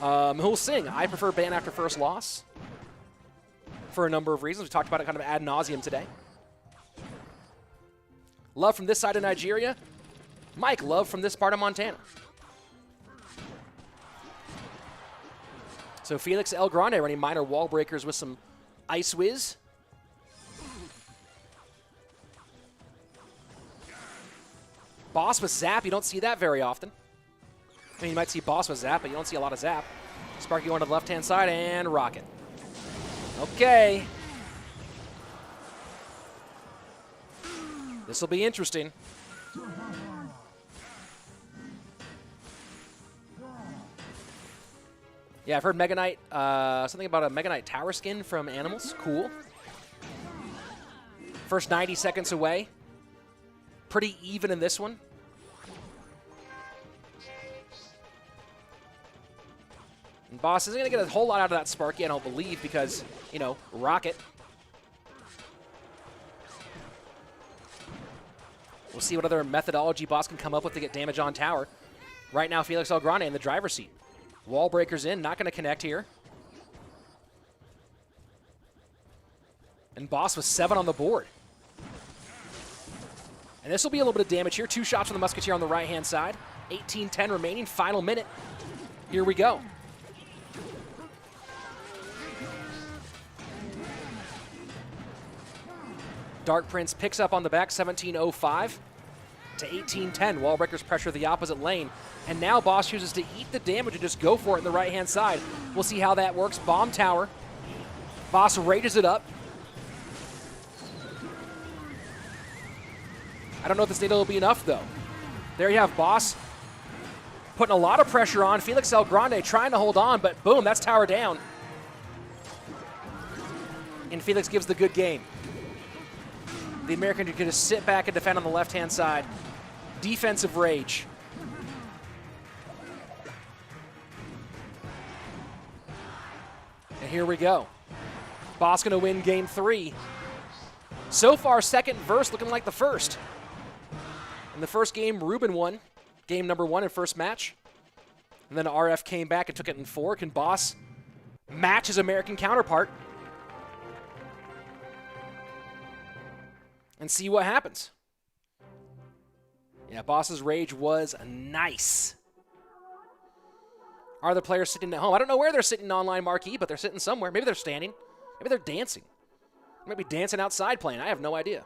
Who'll sing? I prefer ban after first loss for a number of reasons. We talked about it kind of ad nauseum today. Love from this side of Nigeria. Mike, love from this part of Montana. So FelixElGrande running minor wall breakers with some Ice Whiz. Boss with Zap, you don't see that very often. I mean, you might see Boss with Zap, but you don't see a lot of Zap. Sparky going to the left-hand side and Rocket. Okay. This will be interesting. Yeah, I've heard Mega Knight, something about a Mega Knight tower skin from Animals. Cool. First 90 seconds away. Pretty even in this one. And Boss isn't going to get a whole lot out of that Sparky, I don't believe, because, you know, Rocket. We'll see what other methodology Boss can come up with to get damage on tower. Right now, FelixElGrande in the driver's seat. Wall breakers in, not going to connect here. And Boss with 7 on the board. And this will be a little bit of damage here. 2 shots from the Musketeer on the right-hand side. 18-10 remaining, final minute. Here we go. Dark Prince picks up on the back, 17:05 to 18-10. Wallbreakers pressure the opposite lane. And now Boss chooses to eat the damage and just go for it in the right-hand side. We'll see how that works. Bomb tower. Boss rages it up. I don't know if this data will be enough, though. There you have Boss putting a lot of pressure on. FelixElGrande trying to hold on, but boom, that's tower down. And Felix gives the good game. The American could just sit back and defend on the left-hand side. Defensive rage. And here we go. Boss gonna win game 3. So far, second verse looking like the first. In the first game, Ruben won. Game number 1 in first match. And then RF came back and took it in 4. Can Boss match his American counterpart? And see what happens. Yeah, Boss's rage was nice. Are the players sitting at home? I don't know where they're sitting online marquee, but they're sitting somewhere. Maybe they're standing. Maybe they're dancing. They might be dancing outside playing. I have no idea.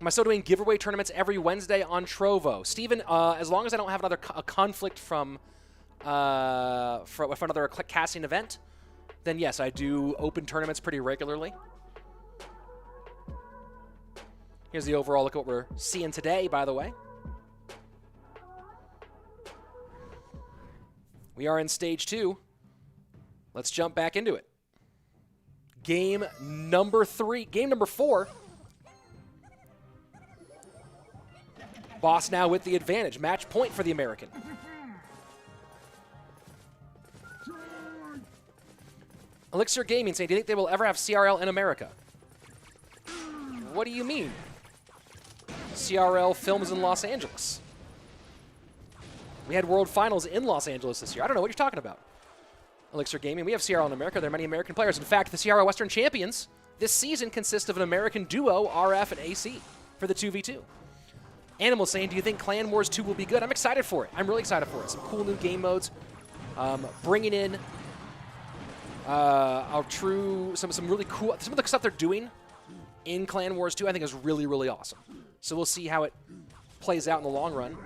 Am I still doing giveaway tournaments every Wednesday on Trovo? Steven, as long as I don't have another conflict from another casting event, then yes, I do open tournaments pretty regularly. Here's the overall look at what we're seeing today, by the way. We are in stage 2. Let's jump back into it. Game number 4. Boss now with the advantage. Match point for the American. Elixir Gaming saying, do you think they will ever have CRL in America? What do you mean? CRL films in Los Angeles. We had World Finals in Los Angeles this year. I don't know what you're talking about. Elixir Gaming, we have CRL in America. There are many American players. In fact, the CRL Western Champions this season consist of an American duo, RF and AC, for the 2v2. Animal saying, do you think Clan Wars 2 will be good? I'm excited for it. I'm really excited for it. Some cool new game modes. Bringing in some really cool, some of the stuff they're doing in Clan Wars 2 I think is really, really awesome. So we'll see how it plays out in the long run.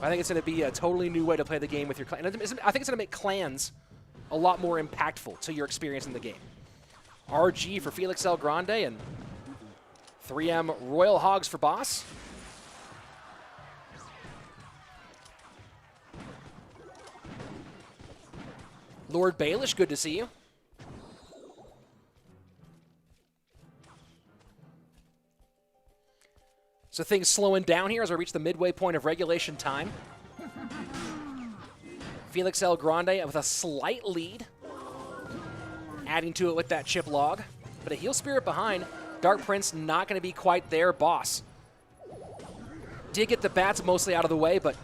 I think it's going to be a totally new way to play the game with your clan. I think it's going to make clans a lot more impactful to your experience in the game. RG for FelixElGrande and 3M Royal Hogs for Boss. Lord Baelish, good to see you. So things slowing down here as we reach the midway point of regulation time. FelixElGrande with a slight lead. Adding to it with that chip log. But a Heal Spirit behind. Dark Prince not going to be quite there. Boss did get the bats mostly out of the way, but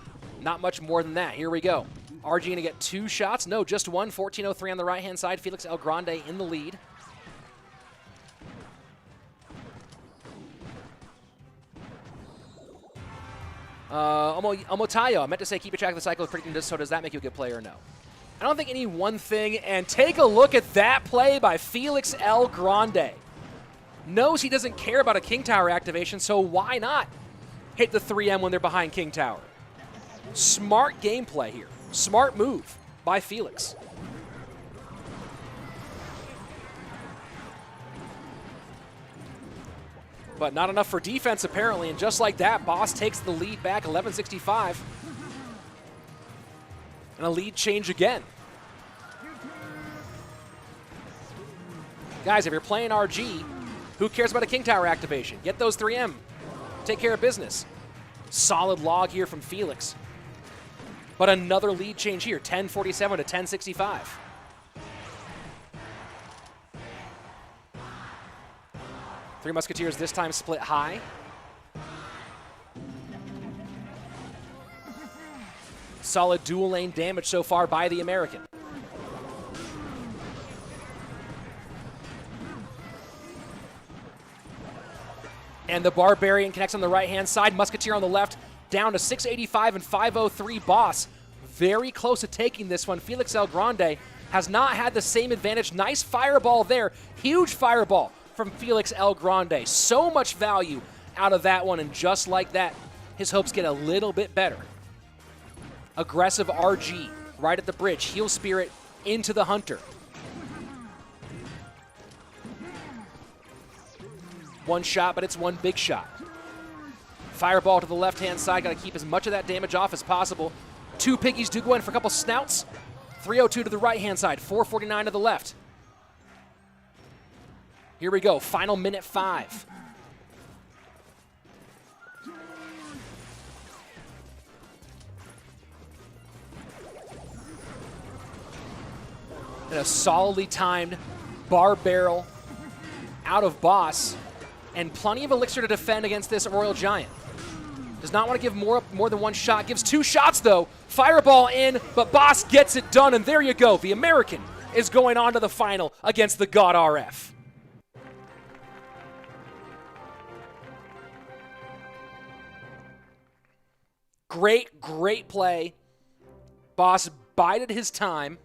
not much more than that. Here we go. RG going to get 2 shots. No, just 1. 14:03 on the right-hand side. FelixElGrande in the lead. Omotayo, I meant to say keep a track of the cycle of predicting this, so does that make you a good player or no? I don't think any one thing, and take a look at that play by FelixElGrande. Knows he doesn't care about a King Tower activation, so why not hit the 3M when they're behind King Tower? Smart gameplay here. Smart move by Felix. But not enough for defense, apparently. And just like that, Boss takes the lead back, 11-65. And a lead change again. Guys, if you're playing RG, who cares about a King Tower activation? Get those 3M. Take care of business. Solid log here from Felix. But another lead change here, 10-47 to 10-65. Three Musketeers this time split high. Solid dual lane damage so far by the American. And the Barbarian connects on the right-hand side. Musketeer on the left, down to 685 and 503 Boss. Very close to taking this one. FelixElGrande has not had the same advantage. Nice fireball there. Huge fireball from FelixElGrande. So much value out of that one, and just like that, his hopes get a little bit better. Aggressive RG right at the bridge. Heal Spirit into the Hunter. One shot, but it's one big shot. Fireball to the left-hand side. Got to keep as much of that damage off as possible. Two Piggies do go in for a couple snouts. 302 to the right-hand side. 449 to the left. Here we go. Final minute 5. And a solidly timed bar barrel out of Boss. And plenty of elixir to defend against this Royal Giant. Does not want to give more than one shot. Gives 2 shots, though. Fireball in, but Boss gets it done, and there you go. The American is going on to the final against the God RF. Great, great play. Boss bided his time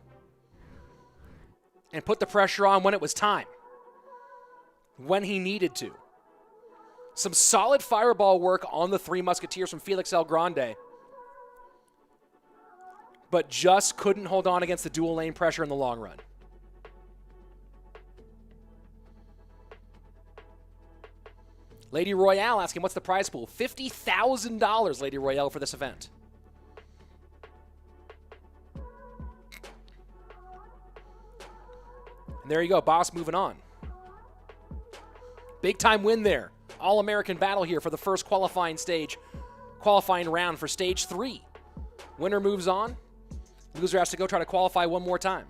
and put the pressure on when it was time. When he needed to. Some solid fireball work on the Three Musketeers from FelixElGrande. But just couldn't hold on against the dual lane pressure in the long run. Lady Royale asking, what's the prize pool? $50,000, Lady Royale, for this event. And there you go, Boss moving on. Big time win there. All-American battle here for the first qualifying round for stage 3. Winner moves on. Loser has to go try to qualify one more time.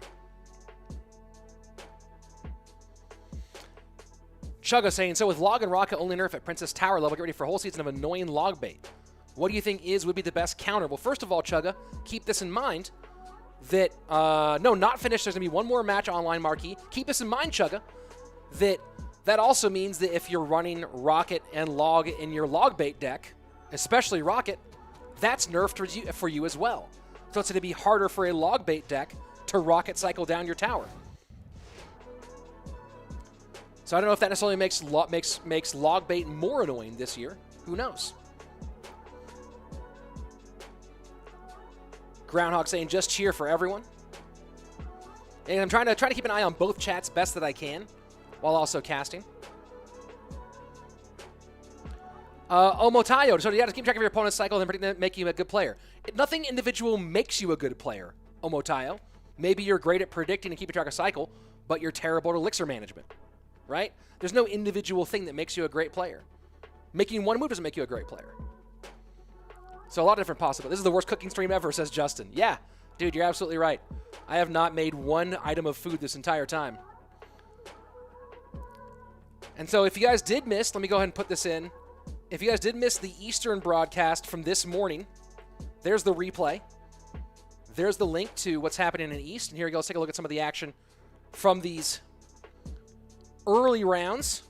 Chugga saying, so with Log and Rocket only nerf at Princess Tower level, get ready for a whole season of annoying log bait. What do you think would be the best counter? Well, first of all, Chugga, keep this in mind that, no, not finished. There's going to be one more match online marquee. Keep this in mind, Chugga, that also means that if you're running Rocket and Log in your log bait deck, especially Rocket, that's nerfed for you as well. So it's going to be harder for a log bait deck to Rocket cycle down your tower. So I don't know if that necessarily makes log bait more annoying this year. Who knows? Groundhog saying just cheer for everyone. And I'm trying to keep an eye on both chats best that I can, while also casting. Omotayo, so you have to keep track of your opponent's cycle and make you a good player. Nothing individual makes you a good player, Omotayo. Maybe you're great at predicting and keeping track of cycle, but you're terrible at elixir management, right? There's no individual thing that makes you a great player. Making one move doesn't make you a great player. So a lot of different possibilities. This is the worst cooking stream ever, says Justin. Yeah, dude, you're absolutely right. I have not made one item of food this entire time. And so if you guys did miss, let me go ahead and put this in. If you guys did miss the Eastern broadcast from this morning, there's the replay. There's the link to what's happening in East. And here we go. Let's take a look at some of the action from these early rounds.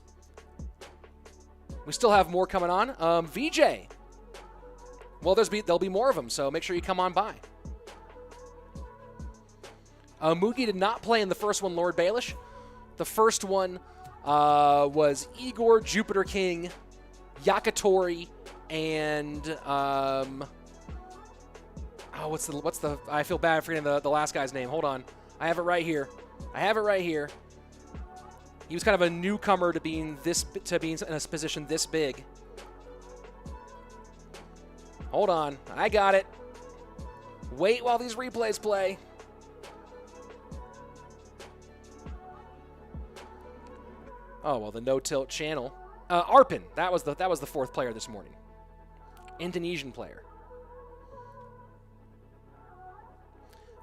We still have more coming on. VJ. Well, there'll be more of them, so make sure you come on by. Moogie did not play in the first one, Lord Baelish. The first one was Igor, Jupiter King, Yakitori, and what's the I feel bad forgetting the last guy's name. Hold on. I have it right here. He was kind of a newcomer to being in a position this big. Hold on, I got it. Wait while these replays play. Oh well, the no-tilt channel. Arpin, that was the fourth player this morning. Indonesian player.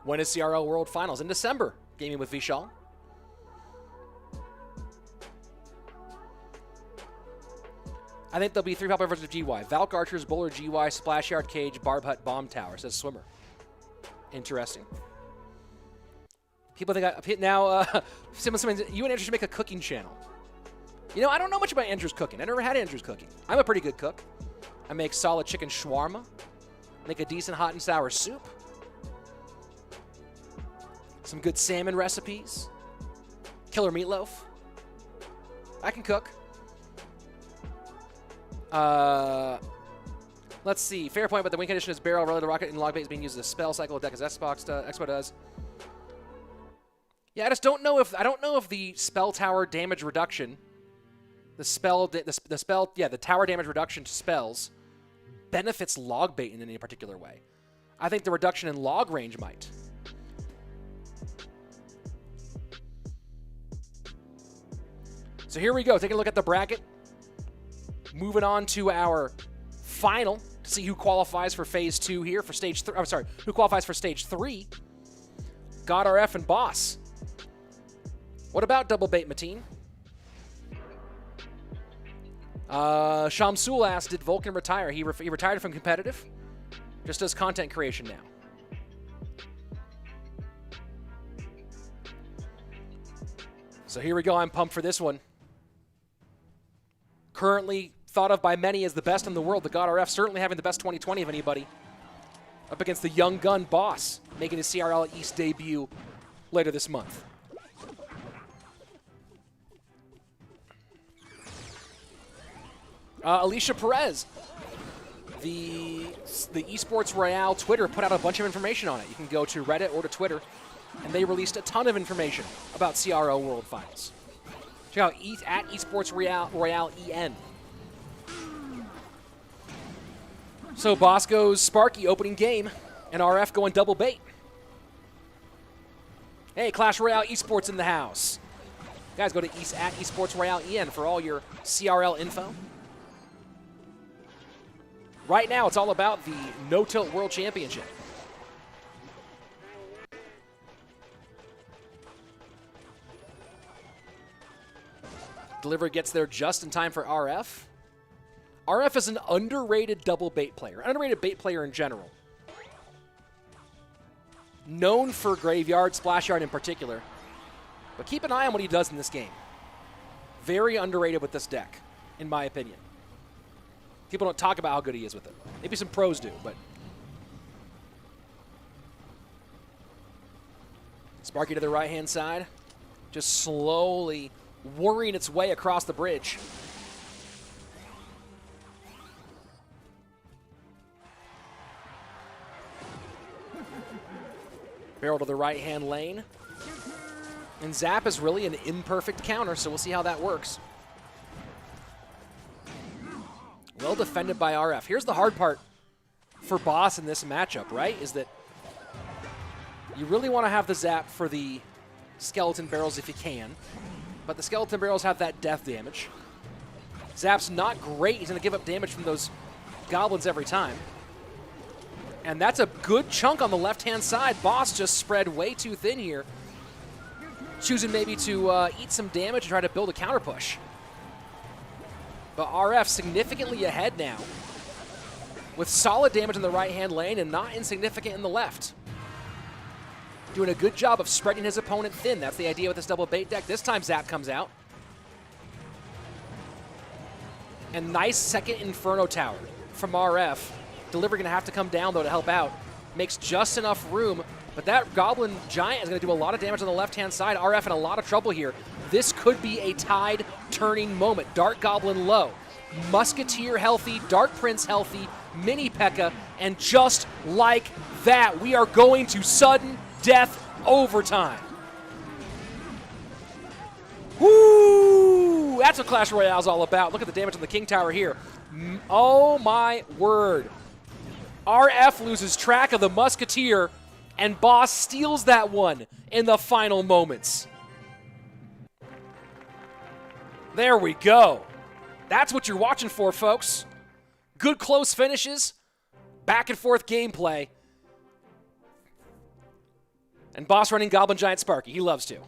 When is CRL World Finals? In December, gaming with Vishal. I think there'll be 3 popular versions of GY. Valk Archers, Bowler GY, Splash Yard Cage, Barb Hut, Bomb Tower, says Swimmer. Interesting. People think now, you and Andrew should make a cooking channel. You know, I don't know much about Andrew's cooking. I never had Andrew's cooking. I'm a pretty good cook. I make solid chicken shawarma, make a decent hot and sour soup, some good salmon recipes, killer meatloaf. I can cook. Let's see. Fair point, but the win condition is barrel, relative rocket, and log bait is being used as a spell cycle deck as Expo does. Yeah, I just don't know if the spell tower damage reduction, the tower damage reduction to spells benefits log bait in any particular way. I think the reduction in log range might. So here we go. Taking a look at the bracket. Moving on to our final to see who qualifies for phase 2 here for stage 3. I'm sorry, who qualifies for stage 3? God RF and Boss. What about double bait, Mateen? Shamsul asked, did Vulcan retire? He retired from competitive. Just does content creation now. So here we go. I'm pumped for this one. Currently thought of by many as the best in the world. The God RF certainly having the best 2020 of anybody. Up against the young gun Boss, making his CRL East debut later this month. Alicia Perez, the Esports Royale Twitter put out a bunch of information on it. You can go to Reddit or to Twitter, and they released a ton of information about CRL World Finals. Check out at Esports Royale EN. So Boss goes Sparky opening game, and RF going double bait. Hey, Clash Royale Esports in the house. Guys, go to at Esports Royale EN for all your CRL info. Right now, it's all about the No-Tilt World Championship. Delivery gets there just in time for RF. RF is an underrated double bait player, underrated bait player in general. Known for Graveyard, Splash Yard in particular. But keep an eye on what he does in this game. Very underrated with this deck, in my opinion. People don't talk about how good he is with it. Maybe some pros do, but... Sparky to the right-hand side. Just slowly worrying its way across the bridge. Barrel to the right-hand lane. And Zap is really an imperfect counter, so we'll see how that works. Well defended by RF. Here's the hard part for Boss in this matchup, right? Is that you really want to have the Zap for the Skeleton Barrels if you can, but the Skeleton Barrels have that death damage. Zap's not great. He's going to give up damage from those Goblins every time. And that's a good chunk on the left-hand side. Boss just spread way too thin here, choosing maybe to eat some damage and try to build a counter push. But RF significantly ahead now, with solid damage in the right-hand lane and not insignificant in the left. Doing a good job of spreading his opponent thin. That's the idea with this double bait deck. This time Zap comes out. And nice second Inferno Tower from RF. Delivery gonna have to come down though to help out. Makes just enough room, but that Goblin Giant is gonna do a lot of damage on the left-hand side. RF in a lot of trouble here. This could be a tide turning moment. Dark Goblin low, Musketeer healthy, Dark Prince healthy, Mini P.E.K.K.A, and just like that, we are going to sudden death overtime. Woo! Ooh, that's what Clash Royale is all about. Look at the damage on the King Tower here. Oh my word. RF loses track of the Musketeer, and Boss steals that one in the final moments. There we go. That's what you're watching for, folks. Good close finishes, back and forth gameplay. And Boss running Goblin Giant Sparky. He loves to.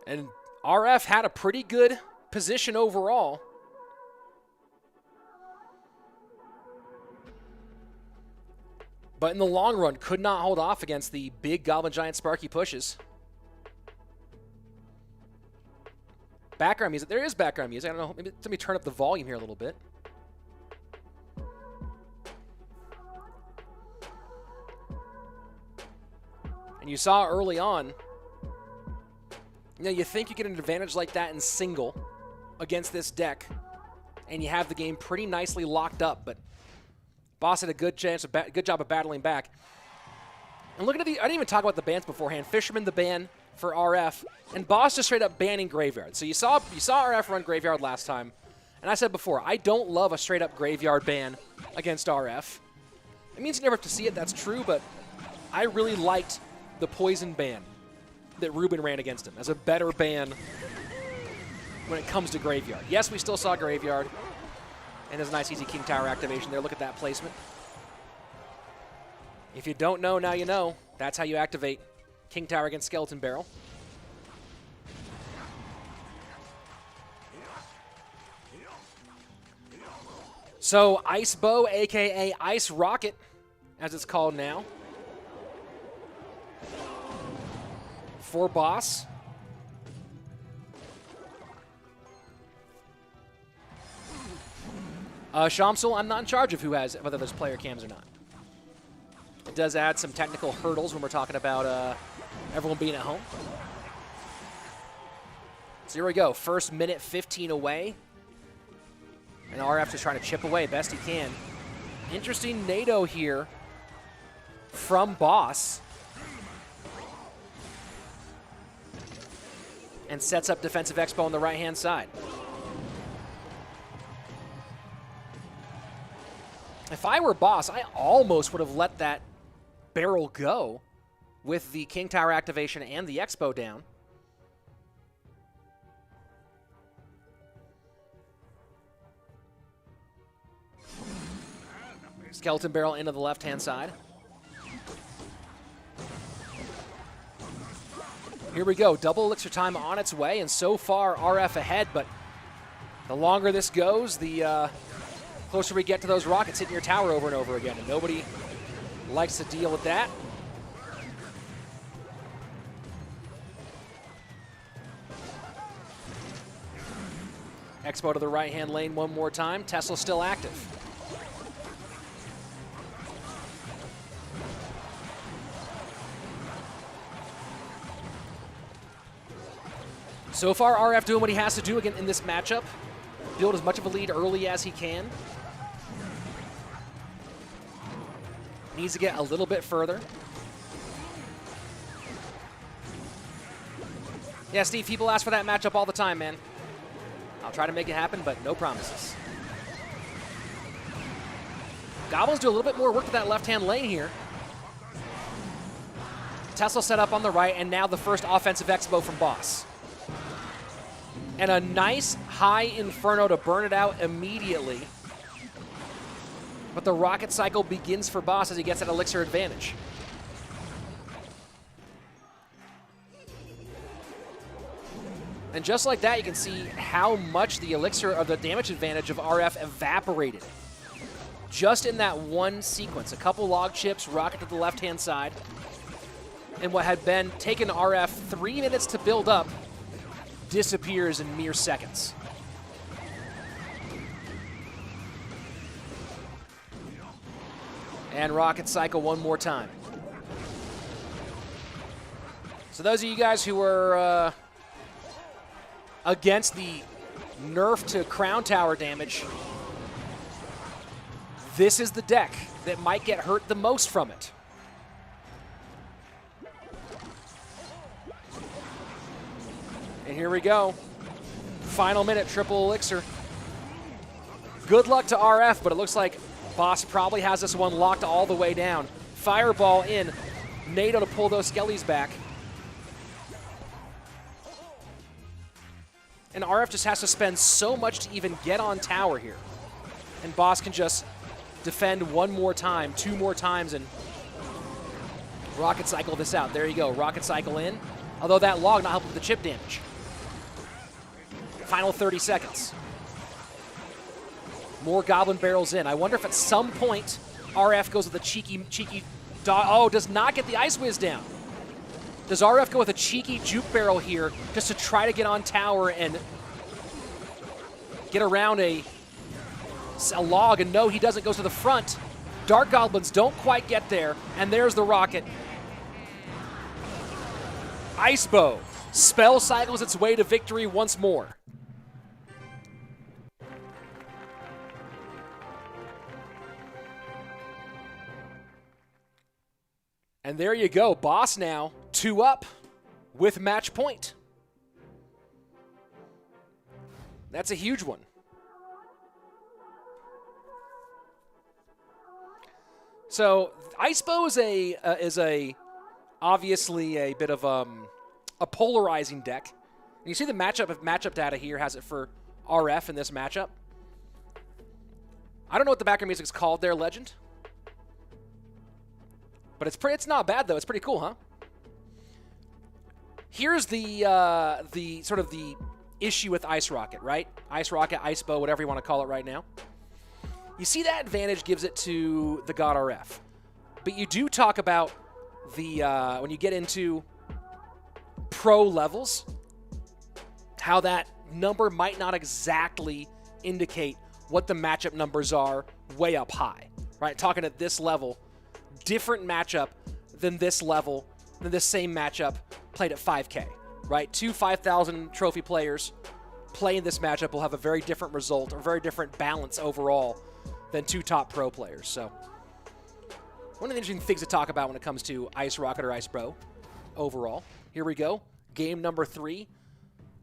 And RF had a pretty good position overall. But in the long run, could not hold off against the big Goblin Giant Sparky pushes. Background music. There is background music. I don't know. Maybe let me turn up the volume here a little bit. And you saw early on, you know, you think you get an advantage like that in single against this deck, and you have the game pretty nicely locked up, but Boss had a good job of battling back. And looking at the, I didn't even talk about the bans beforehand. Fisherman the ban for RF, and Boss just straight up banning Graveyard. So you saw RF run Graveyard last time, and I said before, I don't love a straight up Graveyard ban against RF. It means you never have to see it, that's true, but I really liked the Poison ban that Ruben ran against him as a better ban when it comes to Graveyard. Yes, we still saw Graveyard, and there's a nice easy King Tower activation there. Look at that placement. If you don't know, now you know. That's how you activate King Tower against Skeleton Barrel. So Ice Bow, aka Ice Rocket, as it's called now, for Boss. Shamsul, I'm not in charge of whether there's player cams or not. It does add some technical hurdles when we're talking about everyone being at home. So here we go. First minute 15 away. And RF just trying to chip away best he can. Interesting NATO here from Boss. And sets up defensive expo on the right-hand side. If I were Boss, I almost would have let that barrel go with the King Tower activation and the expo down. Skeleton Barrel into the left-hand side. Here we go, double elixir time on its way, and so far RF ahead, but the longer this goes, the closer we get to those rockets hitting your tower over and over again, and nobody likes to deal with that. Expo to the right-hand lane one more time. Tesla still active. So far, RF doing what he has to do again in this matchup. Build as much of a lead early as he can. Needs to get a little bit further. Yeah, Steve, people ask for that matchup all the time, man. I'll try to make it happen, but no promises. Goblins do a little bit more work to that left-hand lane here. Tesla set up on the right, and now the first offensive expo from Boss. And a nice high Inferno to burn it out immediately. But the rocket cycle begins for Boss as he gets that elixir advantage. And just like that, you can see how much the elixir of the damage advantage of RF evaporated. Just in that one sequence. A couple log chips, rocket to the left-hand side. And what had been taken RF 3 minutes to build up disappears in mere seconds. And rocket cycle one more time. So those of you guys who were against the nerf to crown tower damage, this is the deck that might get hurt the most from it. And here we go. Final minute, triple elixir. Good luck to RF, but it looks like Boss probably has this one locked all the way down. Fireball in. NATO to pull those skellies back. And RF just has to spend so much to even get on tower here. And Boss can just defend one more time, two more times, and rocket cycle this out. There you go, rocket cycle in. Although that log not helping with the chip damage. Final 30 seconds. More goblin barrels in. I wonder if at some point RF goes with a cheeky dog. Oh, does not get the Ice Whiz down. Does RF go with a cheeky juke barrel here just to try to get on tower and get around a log? And no, he doesn't. Goes to the front. Dark Goblins don't quite get there, and there's the rocket. Ice Bow spell cycles its way to victory once more. And there you go, Boss now 2 up with match point. That's a huge one. So Ice Bow is obviously a bit of a polarizing deck. And you see the matchup data here has it for RF in this matchup. I don't know what the background music is called there, Legend. But it's not bad though. It's pretty cool, huh? Here's the sort of the issue with Ice Rocket, right? Ice Rocket, Ice Bow, whatever you want to call it right now. You see that advantage gives it to the God RF. But you do talk about the when you get into pro levels, how that number might not exactly indicate what the matchup numbers are way up high, right? Talking at this level, different matchup than this level, than this same matchup played at 5K, right? 2 5,000 trophy players playing this matchup will have a very different result or very different balance overall than 2 top pro players. So one of the interesting things to talk about when it comes to Ice Rocket or Ice Bow overall. Here we go. Game number 3.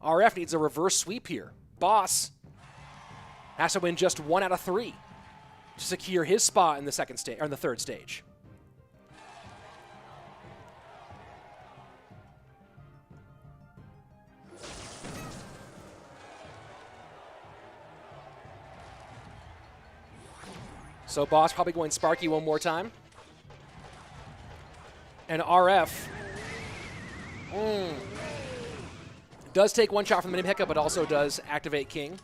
RF needs a reverse sweep here. Boss has to win just 1 out of 3 to secure his spot in the second stage or in the third stage. So Boss probably going Sparky one more time. And RF does take 1 shot from the mini pickup, but also does activate King.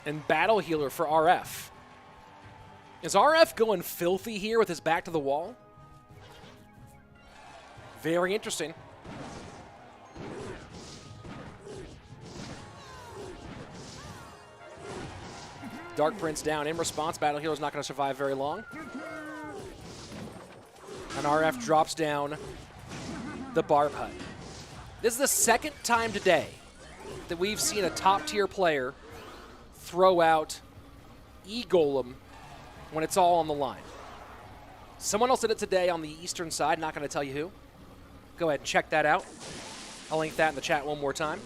And Battle Healer for RF. Is RF going filthy here with his back to the wall? Very interesting. Dark Prince down in response. Battle Healer's not going to survive very long. And RF drops down the Barb Hut. This is the second time today that we've seen a top-tier player throw out E-Golem when it's all on the line. Someone else did it today on the eastern side. Not going to tell you who. Go ahead and check that out. I'll link that in the chat one more time.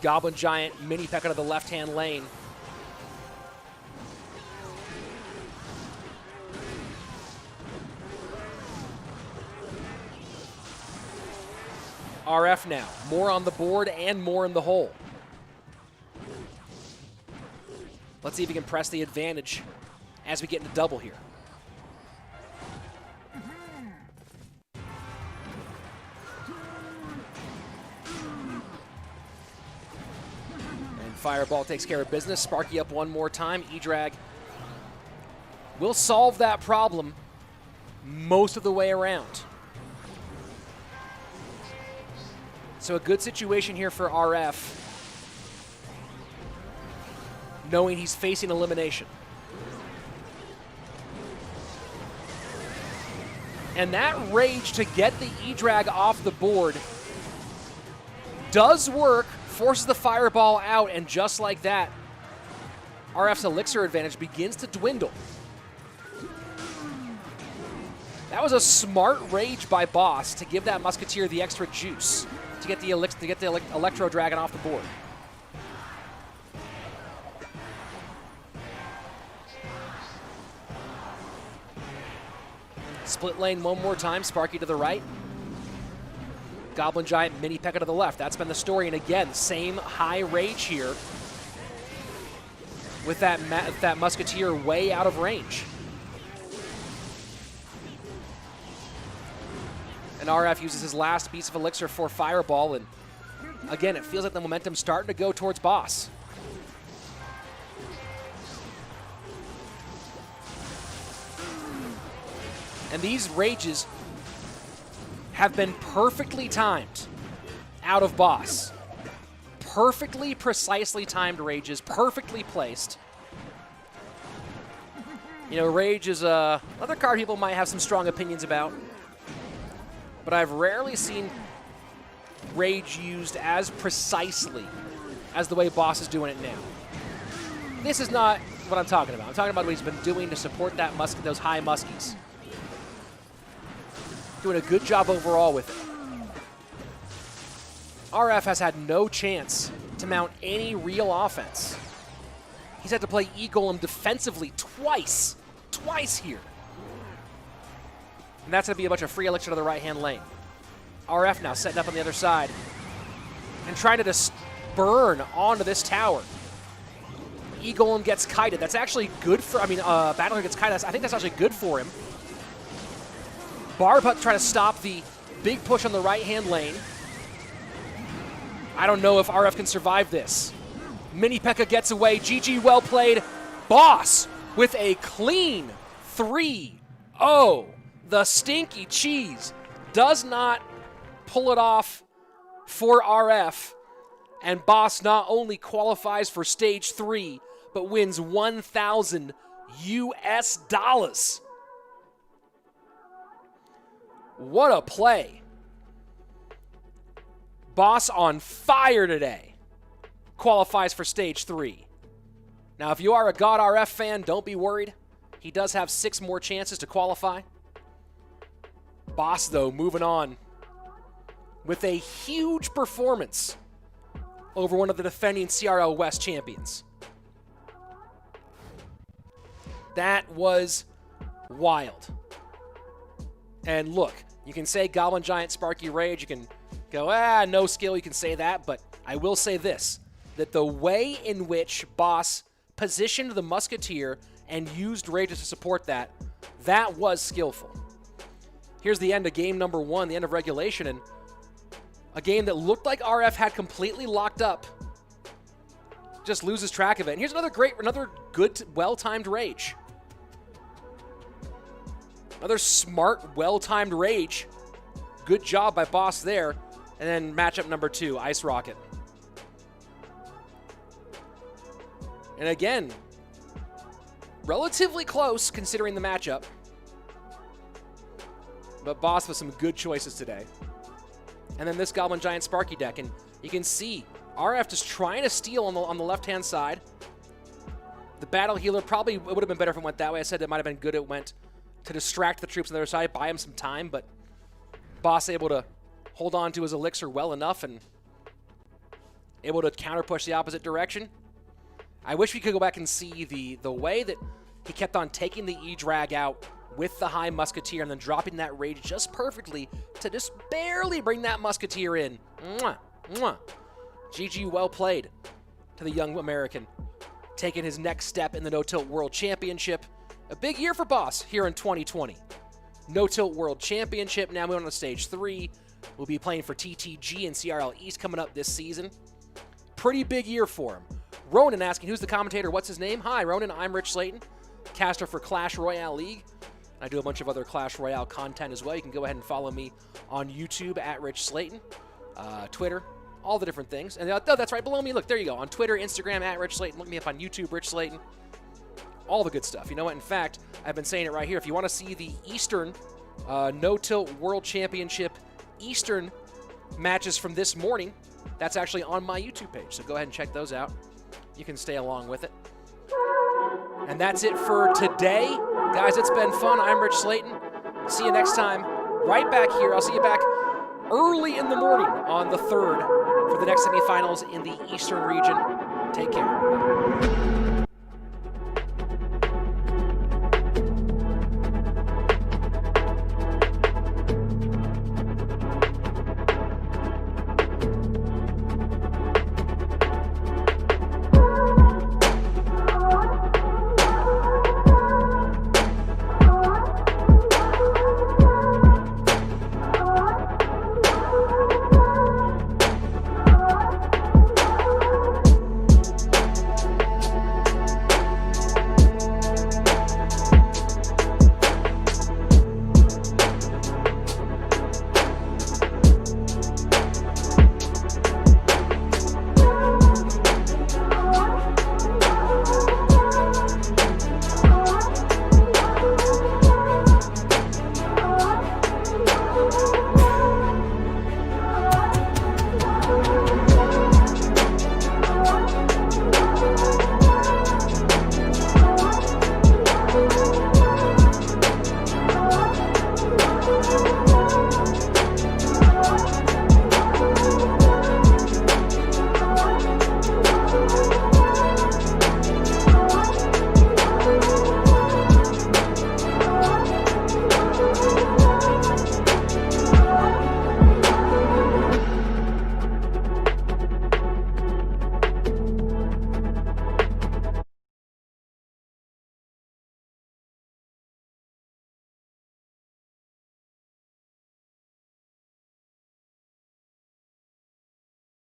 Goblin Giant mini peck out of the left-hand lane. RF now. More on the board and more in the hole. Let's see if he can press the advantage as we get into double here. Fireball takes care of business. Sparky up one more time. E-Drag will solve that problem most of the way around. So a good situation here for RF, knowing he's facing elimination. And that rage to get the E-Drag off the board does work forces the fireball out, and just like that, RF's elixir advantage begins to dwindle. That was a smart rage by Boss to give that Musketeer the extra juice to get the Electro Dragon off the board. Split lane one more time, Sparky to the right. Goblin Giant, Mini P.E.K.K.A to the left. That's been the story, and again, same high rage here with that Musketeer way out of range. And RF uses his last piece of elixir for Fireball, and again, it feels like the momentum's starting to go towards Boss. And these rages have been perfectly timed out of Boss. Perfectly, precisely timed rages, perfectly placed. You know, Rage is another card people might have some strong opinions about, but I've rarely seen Rage used as precisely as the way Boss is doing it now. This is not what I'm talking about. I'm talking about what he's been doing to support that those high muskies. Doing a good job overall with it. RF has had no chance to mount any real offense. He's had to play E-Golem defensively twice here. And that's going to be a bunch of free elixir to the right-hand lane. RF now setting up on the other side and trying to just burn onto this tower. E-Golem gets kited. That's actually good for, Battler gets kited. I think that's actually good for him. Barbut trying to stop the big push on the right-hand lane. I don't know if RF can survive this. Mini P.E.K.K.A gets away. GG, well played. Boss with a clean 3-0. The Stinky Cheese does not pull it off for RF. And Boss not only qualifies for stage 3, but wins $1,000 US. What a play. Boss on fire today. Qualifies for stage 3. Now, if you are a God RF fan, don't be worried. He does have 6 more chances to qualify. Boss, though, moving on with a huge performance over one of the defending CRL West champions. That was wild. And look, you can say Goblin Giant Sparky Rage, you can go, no skill, you can say that, but I will say this, that the way in which Boss positioned the Musketeer and used Rages to support that, that was skillful. Here's the end of game number 1, the end of regulation, and a game that looked like RF had completely locked up. Just loses track of it. And here's another good, well-timed Rage. Another smart, well-timed Rage. Good job by Boss there. And then matchup number 2, Ice Rocket. And again, relatively close considering the matchup. But Boss with some good choices today. And then this Goblin Giant Sparky deck. And you can see RF just trying to steal on the left-hand side. The Battle Healer probably would have been better if it went that way. I said it might have been good it went to distract the troops on the other side, buy him some time, but Boss able to hold on to his elixir well enough and able to counter-push the opposite direction. I wish we could go back and see the way that he kept on taking the E-Drag out with the high Musketeer and then dropping that Rage just perfectly to just barely bring that Musketeer in. Mwah, mwah. GG, well played to the young American, taking his next step in the No Tilt World Championship. A big year for Boss here in 2020. No Tilt World Championship, now moving on to Stage 3. We'll be playing for TTG and CRL East coming up this season. Pretty big year for him. Ronan asking, who's the commentator? What's his name? Hi, Ronan. I'm RichSlaton, caster for Clash Royale League. I do a bunch of other Clash Royale content as well. You can go ahead and follow me on YouTube at RichSlaton, Twitter, all the different things. And oh, that's right, below me, look, there you go. On Twitter, Instagram, at RichSlaton. Look me up on YouTube, RichSlaton. All the good stuff. You know what? In fact, I've been saying it right here. If you want to see the Eastern No Tilt World Championship Eastern matches from this morning, That's actually on my YouTube page, so go ahead and check those out. You can stay along with it. And that's it for today. Guys, it's been fun. I'm RichSlaton. See you next time. Right back here. I'll see you back early in the morning on the 3rd for the next semifinals in the Eastern region. Take care.